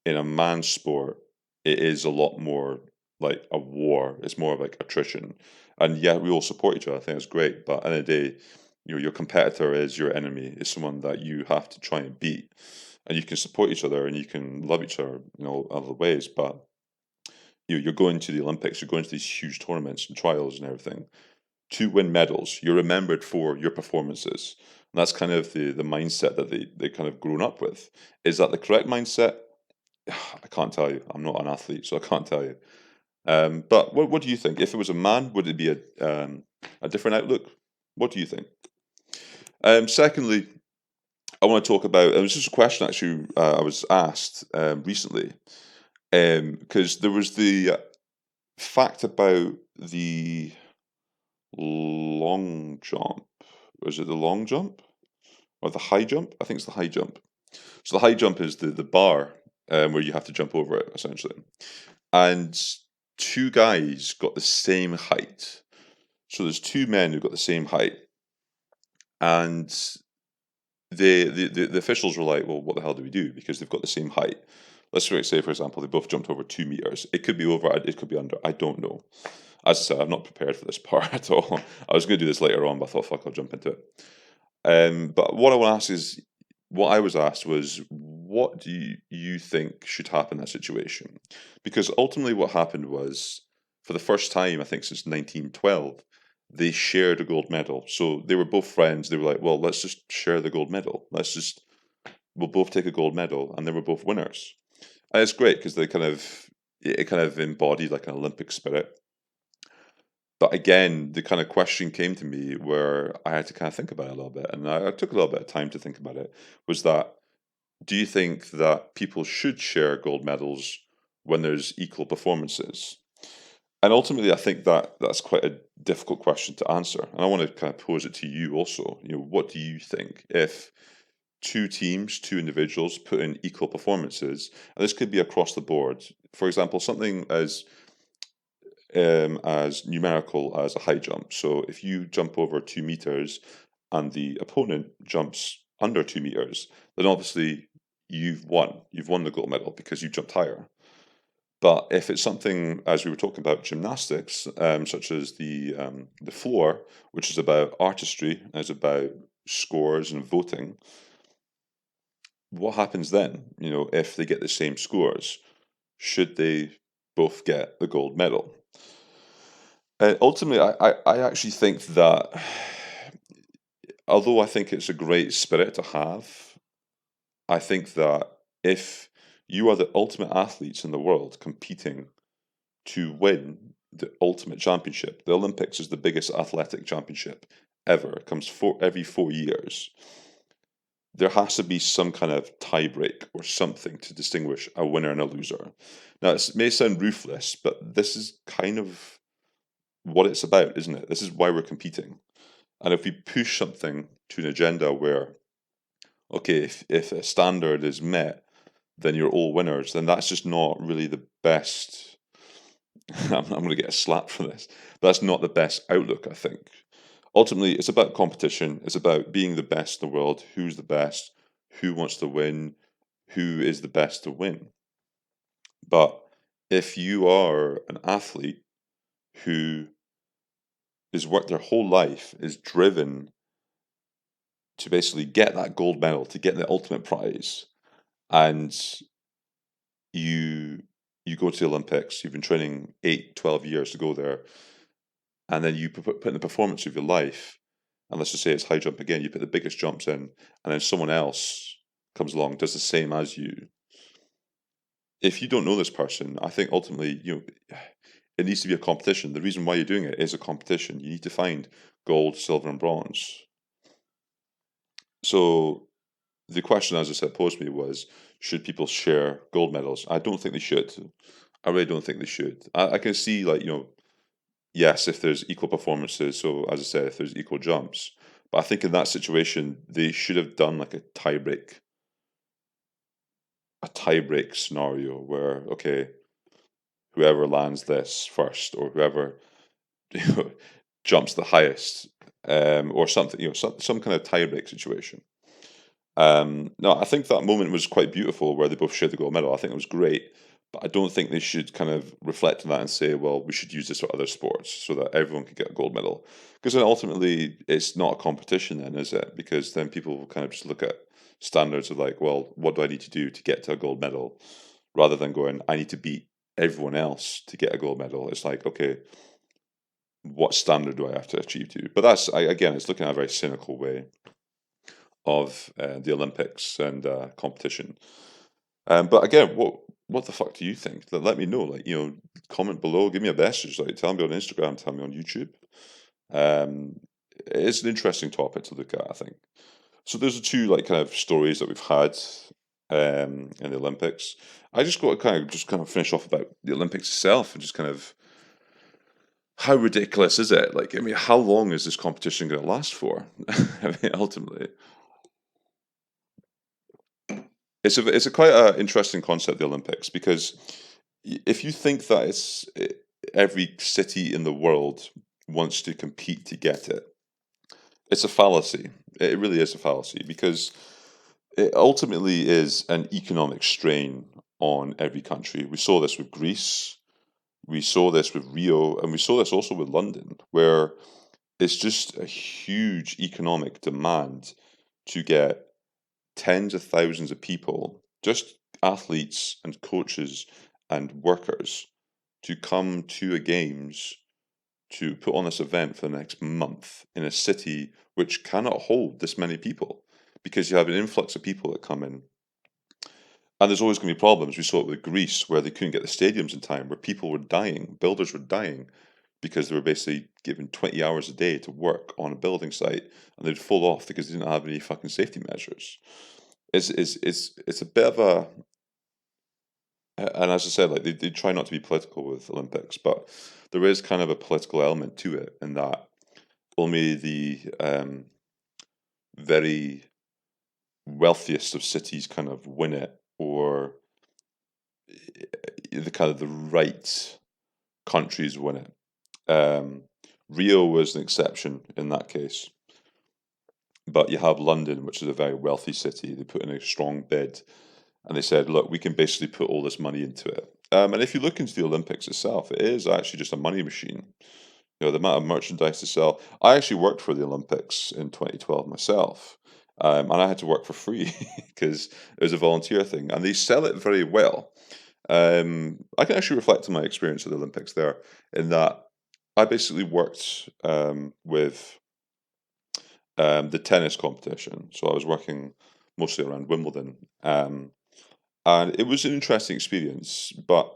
in a man's sport, it is a lot more like a war. It's more of like attrition. And yeah, we all support each other. I think it's great. But at the end of the day, your competitor is your enemy, is someone that you have to try and beat. And you can support each other and you can love each other, other ways. But you're going to the Olympics, you're going to these huge tournaments and trials and everything to win medals. You're remembered for your performances. And that's kind of the mindset that they kind of grown up with. Is that the correct mindset? I can't tell you. I'm not an athlete, so I can't tell you. But what do you think? If it was a man, would it be a different outlook? What do you think? Secondly, I want to talk about. It was just a question actually I was asked recently because there was the fact about the long jump. Was it the long jump or the high jump? I think it's the high jump. So the high jump is the bar where you have to jump over it essentially, and two guys got the same height. So there's two men who got the same height, and the officials were like, "Well, what the hell do we do?" Because they've got the same height. Let's say, for example, they both jumped over 2 meters. It could be over, it could be under. I don't know. As I said, I'm not prepared for this part at all. I was going to do this later on, but I thought, fuck, I'll jump into it. But what I want to ask is, what I was asked was, what do you think should happen in that situation? Because ultimately what happened was, for the first time, I think since 1912, they shared a gold medal. So they were both friends. They were like, well, let's just share the gold medal. We'll both take a gold medal, and they were both winners. And it's great because it kind of embodied like an Olympic spirit. But again, the kind of question came to me where I had to kind of think about it a little bit, and I took a little bit of time to think about it, was that, do you think that people should share gold medals when there's equal performances? And ultimately, I think that that's quite a difficult question to answer. And I want to kind of pose it to you also. What do you think if two teams, two individuals put in equal performances, and this could be across the board. For example, something as numerical as a high jump. So if you jump over 2 meters and the opponent jumps under 2 meters, then obviously you've won. You've won the gold medal because you jumped higher. But if it's something, as we were talking about gymnastics, such as the floor, which is about artistry, is about scores and voting, what happens then? If they get the same scores, should they both get the gold medal? Ultimately, I actually think that, although I think it's a great spirit to have, I think that if you are the ultimate athletes in the world competing to win the ultimate championship, the Olympics is the biggest athletic championship ever. It comes every 4 years. there has to be some kind of tie break or something to distinguish a winner and a loser. Now, it may sound ruthless, but this is kind of what it's about, isn't it? This is why we're competing. And if we push something to an agenda where, okay, if a standard is met, then you're all winners, then that's just not really the best. I'm going to get a slap for this. But that's not the best outlook, I think. Ultimately, it's about competition. It's about being the best in the world. Who's the best? Who wants to win? Who is the best to win? But if you are an athlete who is worked their whole life is driven to basically get that gold medal, to get the ultimate prize, and you go to the Olympics, you've been training 8, 12 years to go there, and then you put in the performance of your life, and let's just say it's high jump again, you put the biggest jumps in, and then someone else comes along, does the same as you. If you don't know this person, I think ultimately, it needs to be a competition. The reason why you're doing it is a competition. You need to find gold, silver, and bronze. So the question, as I said, posed to me was, should people share gold medals? I don't think they should. I really don't think they should. I can see, yes, if there's equal performances, so as I said, if there's equal jumps. But I think in that situation, they should have done like a tiebreak scenario where, okay, whoever lands this first, or whoever jumps the highest, or something, some kind of tiebreak situation. No, I think that moment was quite beautiful where they both shared the gold medal. I think it was great, but I don't think they should kind of reflect on that and say, well, we should use this for other sports so that everyone can get a gold medal. Because then ultimately, it's not a competition then, is it? Because then people will kind of just look at standards of like, well, what do I need to do to get to a gold medal? Rather than going, I need to beat everyone else to get a gold medal. It's like, okay, what standard do I have to achieve to? But that's, again, it's looking at a very cynical way of the Olympics and competition. But again, what the fuck do you think? Let me know. Comment below, give me a message. Tell me on Instagram, tell me on YouTube. It's an interesting topic to look at, I think. So those are two kind of stories that we've had in the Olympics. I just got to kind of finish off about the Olympics itself and just kind of how ridiculous is it? How long is this competition going to last for? Ultimately. It's a quite an interesting concept, the Olympics, because if you think that every city in the world wants to compete to get it, it's a fallacy. It really is a fallacy, because it ultimately is an economic strain on every country. We saw this with Greece, we saw this with Rio, and we saw this also with London, where it's just a huge economic demand to get tens of thousands of people, just athletes and coaches and workers, to come to a games to put on this event for the next month in a city which cannot hold this many people, because you have an influx of people that come in. And there's always going to be problems. We saw it with Greece, where they couldn't get the stadiums in time, where people were dying, builders were dying, because they were basically given 20 hours a day to work on a building site, and they'd fall off because they didn't have any fucking safety measures. It's a bit of a, and as I said, they try not to be political with Olympics, but there is kind of a political element to it, in that only the very wealthiest of cities kind of win it, or the right countries win it. Rio was an exception in that case. But you have London, which is a very wealthy city. They put in a strong bid, and they said, look, we can basically put all this money into it. And if you look into the Olympics itself, it is actually just a money machine. The amount of merchandise to sell. I actually worked for the Olympics in 2012 myself, and I had to work for free because it was a volunteer thing, and they sell it very well. I can actually reflect on my experience at the Olympics there, in that I basically worked with the tennis competition. So I was working mostly around Wimbledon, and it was an interesting experience. But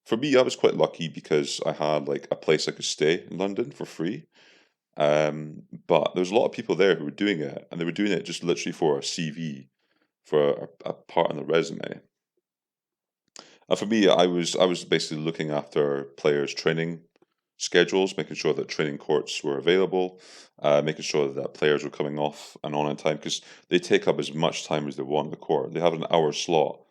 for me, I was quite lucky because I had a place I could stay in London for free, But there was a lot of people there who were doing it, and they were doing it just literally for a CV, for a part on the resume. And for me, I was basically looking after players' training schedules, making sure that training courts were available, making sure that players were coming off and on in time, because they take up as much time as they want in the court. They have an hour slot,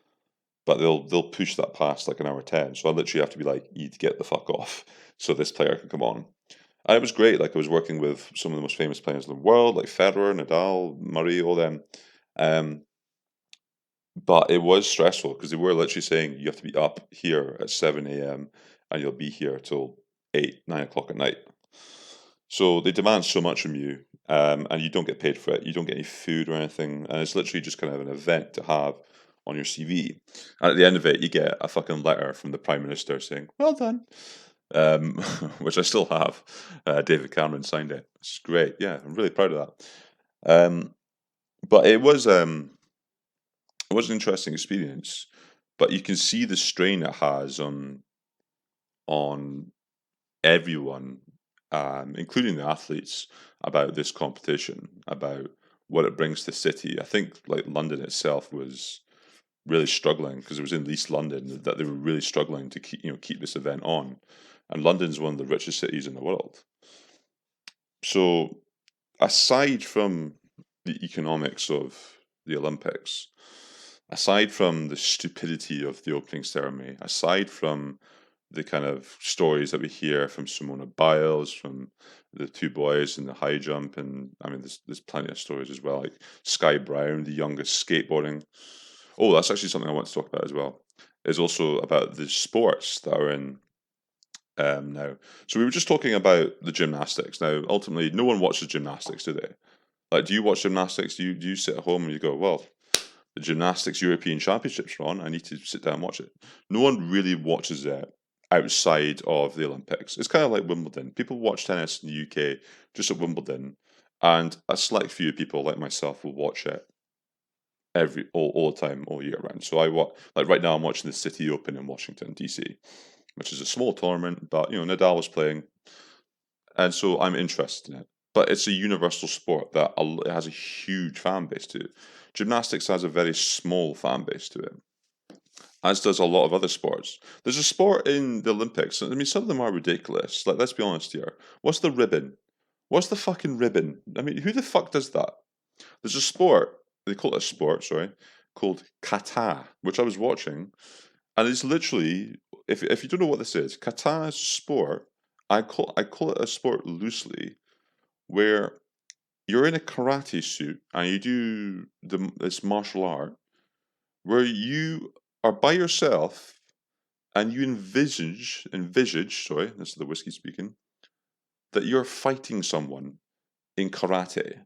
but they'll push that past like an hour 10. So I literally have to be like, you need to get the fuck off so this player can come on. And it was great. Like I was working with some of the most famous players in the world, like Federer, Nadal, Murray, all them. But it was stressful because they were literally saying you have to be up here at 7 a.m. and you'll be here till 8, 9 o'clock at night. So they demand so much from you, and you don't get paid for it. You don't get any food or anything, and it's literally just kind of an event to have on your CV. And at the end of it, you get a fucking letter from the Prime Minister saying, "Well done," which I still have. David Cameron signed it, which is great. Yeah, I'm really proud of that. But it was an interesting experience. But you can see the strain it has on everyone, including the athletes, about this competition, about what it brings to the city. I think like London itself was really struggling because it was in East London that they were really struggling to keep this event on, and London's one of the richest cities in the world. So, aside from the economics of the Olympics, aside from the stupidity of the opening ceremony, aside from the kind of stories that we hear from Simona Biles, from the two boys in the high jump, and I mean, there's plenty of stories as well, like Sky Brown, the youngest skateboarding. Oh, that's actually something I want to talk about as well. Is also about the sports that are in now. So we were just talking about the gymnastics. Now, ultimately, no one watches gymnastics, do they? Like, do you watch gymnastics? Do you sit at home and you go, well, the gymnastics European Championships are on, I need to sit down and watch it. No one really watches it outside of the Olympics. It's kind of like Wimbledon. People watch tennis in the UK just at Wimbledon, and a select few people like myself will watch it all the time, all year round. So like right now I'm watching the City Open in Washington DC, which is a small tournament, but Nadal was playing, and so I'm interested in it. But it's a universal sport that it has a huge fan base to it. Gymnastics has a very small fan base to it, as does a lot of other sports. There's a sport in the Olympics. I mean, some of them are ridiculous. Like, let's be honest here. What's the ribbon? What's the fucking ribbon? I mean, who the fuck does that? There's a sport, they call it a sport, sorry, called kata, which I was watching, and it's literally, if you don't know what this is, kata is a sport. I call it a sport loosely, where you're in a karate suit and you do this martial art where you are by yourself and you envisage, sorry, this is the whiskey speaking, that you're fighting someone in karate,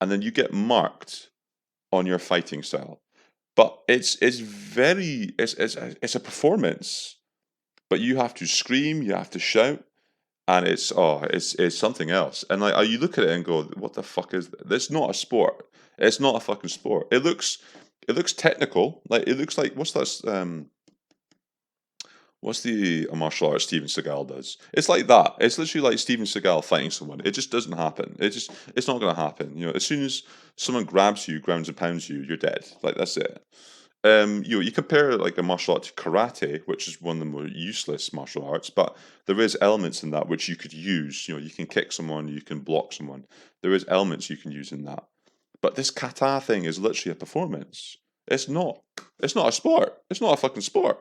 and then you get marked on your fighting style. But it's a performance, but you have to scream, you have to shout, and it's something else. And like you look at it and go, what the fuck is this? It's not a sport. It's not a fucking sport. It looks technical. Like it looks like what's the martial art Steven Seagal does? It's like that. It's literally like Steven Seagal fighting someone. It just doesn't happen. It's not going to happen. As soon as someone grabs you, grounds and pounds you, you're dead. Like that's it. You compare like a martial art to karate, which is one of the more useless martial arts, but there is elements in that which you could use. You can kick someone, you can block someone. There is elements you can use in that. But this kata thing is literally a performance. It's not a sport. It's not a fucking sport.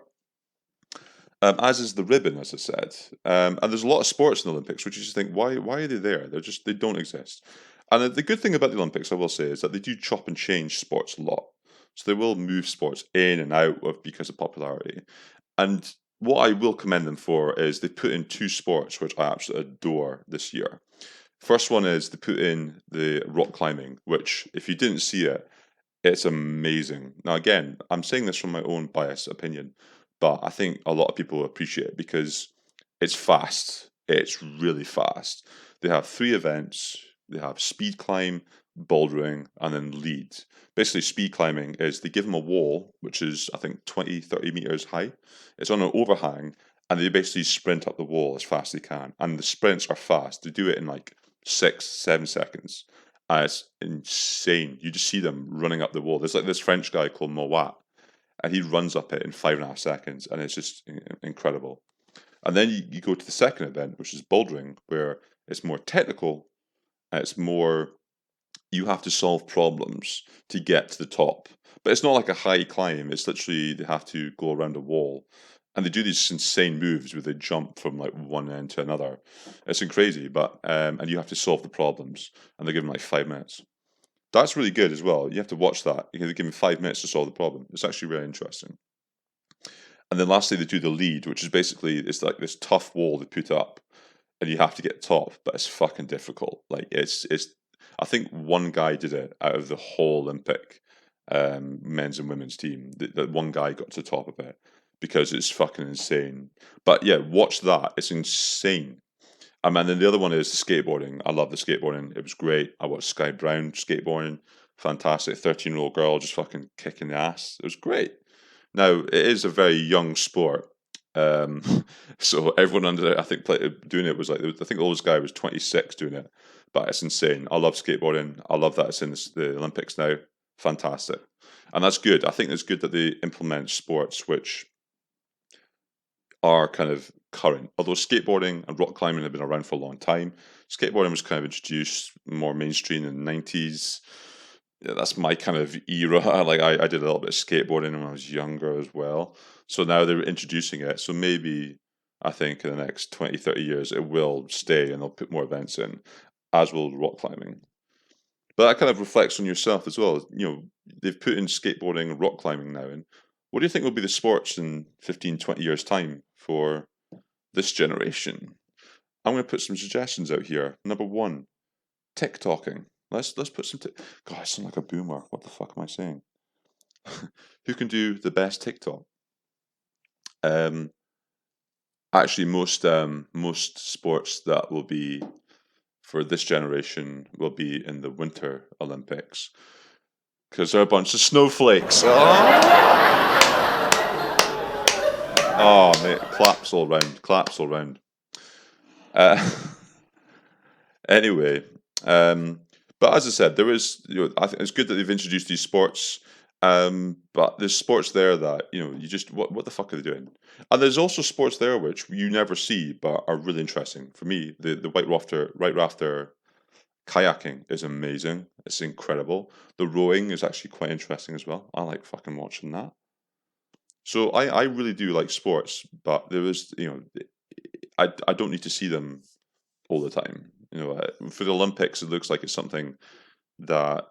As is the ribbon, as I said. And there's a lot of sports in the Olympics, which you just think, why are they there? They don't exist. And the good thing about the Olympics, I will say, is that they do chop and change sports a lot. So they will move sports in and out because of popularity. And what I will commend them for is they put in two sports which I absolutely adore this year. First one is they put in the rock climbing, which, if you didn't see it, it's amazing. Now, again, I'm saying this from my own biased opinion, but I think a lot of people appreciate it because it's fast. It's really fast. They have 3 events. They have speed climb, bouldering, and then lead. Basically, speed climbing is they give them a wall, which is, I think, 20, 30 meters high. It's on an overhang, and they basically sprint up the wall as fast as they can. And the sprints are fast. They do it in like 6, 7 seconds. And it's insane. You just see them running up the wall. There's like this French guy called Mowat, and he runs up it in 5.5 seconds, and it's just incredible. And then you go to the second event, which is bouldering, where it's more technical, and it's more, you have to solve problems to get to the top. But it's not like a high climb. It's literally, they have to go around a wall. And they do these insane moves where they jump from like one end to another. It's crazy, but and you have to solve the problems. And they're given like 5 minutes. That's really good as well. You have to watch that. They're given 5 minutes to solve the problem. It's actually really interesting. And then lastly, they do the lead, which is basically, it's like this tough wall they put up, and you have to get top, but it's fucking difficult. Like it's. I think one guy did it out of the whole Olympic men's and women's team. That one guy got to the top of it because it's fucking insane. But yeah, watch that. It's insane. And then the other one is the skateboarding. I love the skateboarding. It was great. I watched Sky Brown skateboarding. Fantastic. 13-year-old girl just fucking kicking the ass. It was great. Now, it is a very young sport. So everyone under it, I think, doing it was like, I think the oldest guy was 26 doing it. But it's insane. I love skateboarding. I love that it's in the Olympics now. Fantastic. And that's good. I think it's good that they implement sports which are kind of current. Although skateboarding and rock climbing have been around for a long time. Skateboarding was kind of introduced more mainstream in the 90s. Yeah, that's my kind of era. Like I did a little bit of skateboarding when I was younger as well. So now they're introducing it. So maybe I think in the next 20, 30 years it will stay and they'll put more events in, as will rock climbing. But that kind of reflects on yourself as well. You know, they've put in skateboarding and rock climbing now. And what do you think will be the sports in 15, 20 years' time for this generation? I'm going to put some suggestions out here. Number 1, TikToking. Let's put some... God, I sound like a boomer. What the fuck am I saying? Who can do the best TikTok? Actually, most sports that will be for this generation will be in the Winter Olympics because they're a bunch of snowflakes. Oh, mate, claps all round, claps all round. Anyway, but as I said, there is, I think it's good that they've introduced these sports. But there's sports there that, you just, what the fuck are they doing? And there's also sports there which you never see but are really interesting. For me, the white rafter kayaking is amazing. It's incredible. The rowing is actually quite interesting as well. I like fucking watching that. So I really do like sports, but there is, I don't need to see them all the time. For the Olympics, it looks like it's something that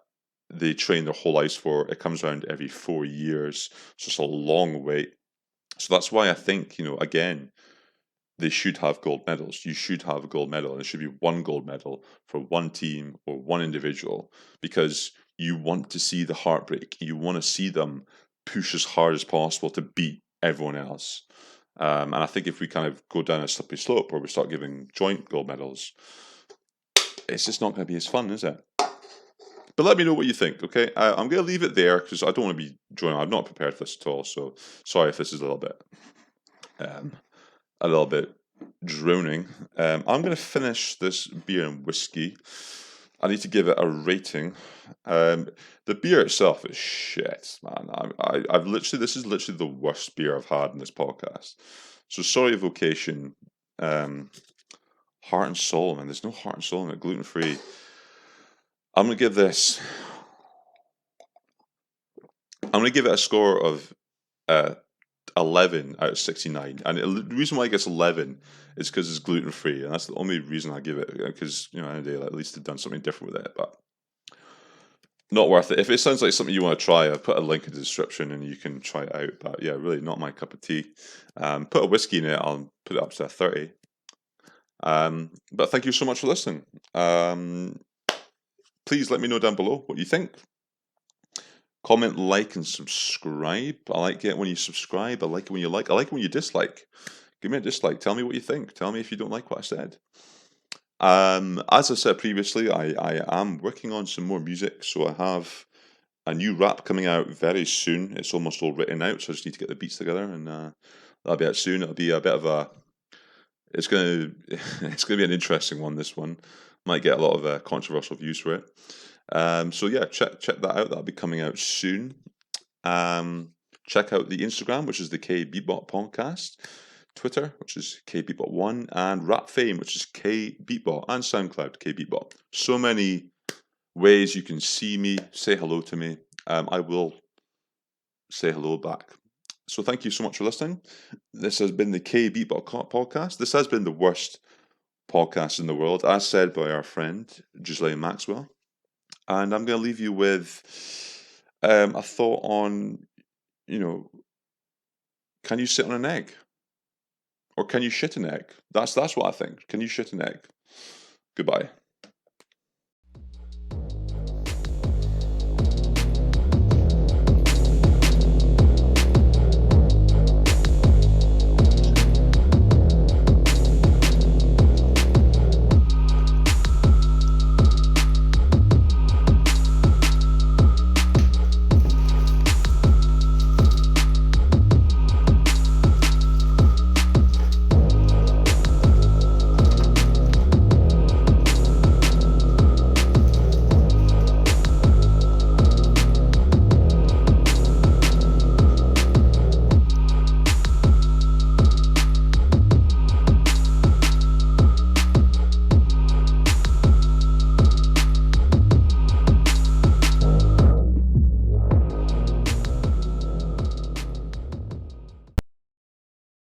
they train their whole lives for. It comes around every 4 years, so it's a long wait. So that's why I think, again, they should have gold medals. You should have a gold medal, and it should be one gold medal for one team or one individual, because you want to see the heartbreak. You want to see them push as hard as possible to beat everyone else. And I think if we kind of go down a slippery slope where we start giving joint gold medals, it's just not going to be as fun, is it? But let me know what you think, okay? I'm going to leave it there because I don't want to be drawing. I'm not prepared for this at all, so sorry if this is a little bit droning. I'm going to finish this beer and whiskey. I need to give it a rating. The beer itself is shit, man. This is literally the worst beer I've had in this podcast. So sorry, Vocation. Heart and soul, man. There's no heart and soul in it. Gluten free. I'm going to give this. I'm going to give it a score of 11 out of 69. And the reason why it gets 11 is because it's gluten free, and that's the only reason I give it. Because at least they've done something different with it, but not worth it. If it sounds like something you want to try, I'll put a link in the description and you can try it out. But yeah, really not my cup of tea. Put a whiskey in it. I'll put it up to a 30. But thank you so much for listening. Please let me know down below what you think. Comment, like, and subscribe. I like it when you subscribe. I like it when you like. I like it when you dislike. Give me a dislike. Tell me what you think. Tell me if you don't like what I said. As I said previously, I am working on some more music. So I have a new rap coming out very soon. It's almost all written out, so I just need to get the beats together, and that'll be out soon. It'll be a bit of a... It's gonna be an interesting one, this one. Might get a lot of controversial views for it. So yeah, check that out. That'll be coming out soon. Check out the Instagram, which is the KBeatBot podcast, Twitter, which is KBeatBot1, and Rap Fame, which is KBeatBot, and SoundCloud, KBeatBot. So many ways you can see me, say hello to me. I will say hello back. So thank you so much for listening. This has been the KBeatBot podcast. This has been the worst podcast in the world, as said by our friend Ghislaine Maxwell. And I'm going to leave you with a thought on, can you sit on an egg? Or can you shit an egg? That's what I think. Can you shit an egg? Goodbye.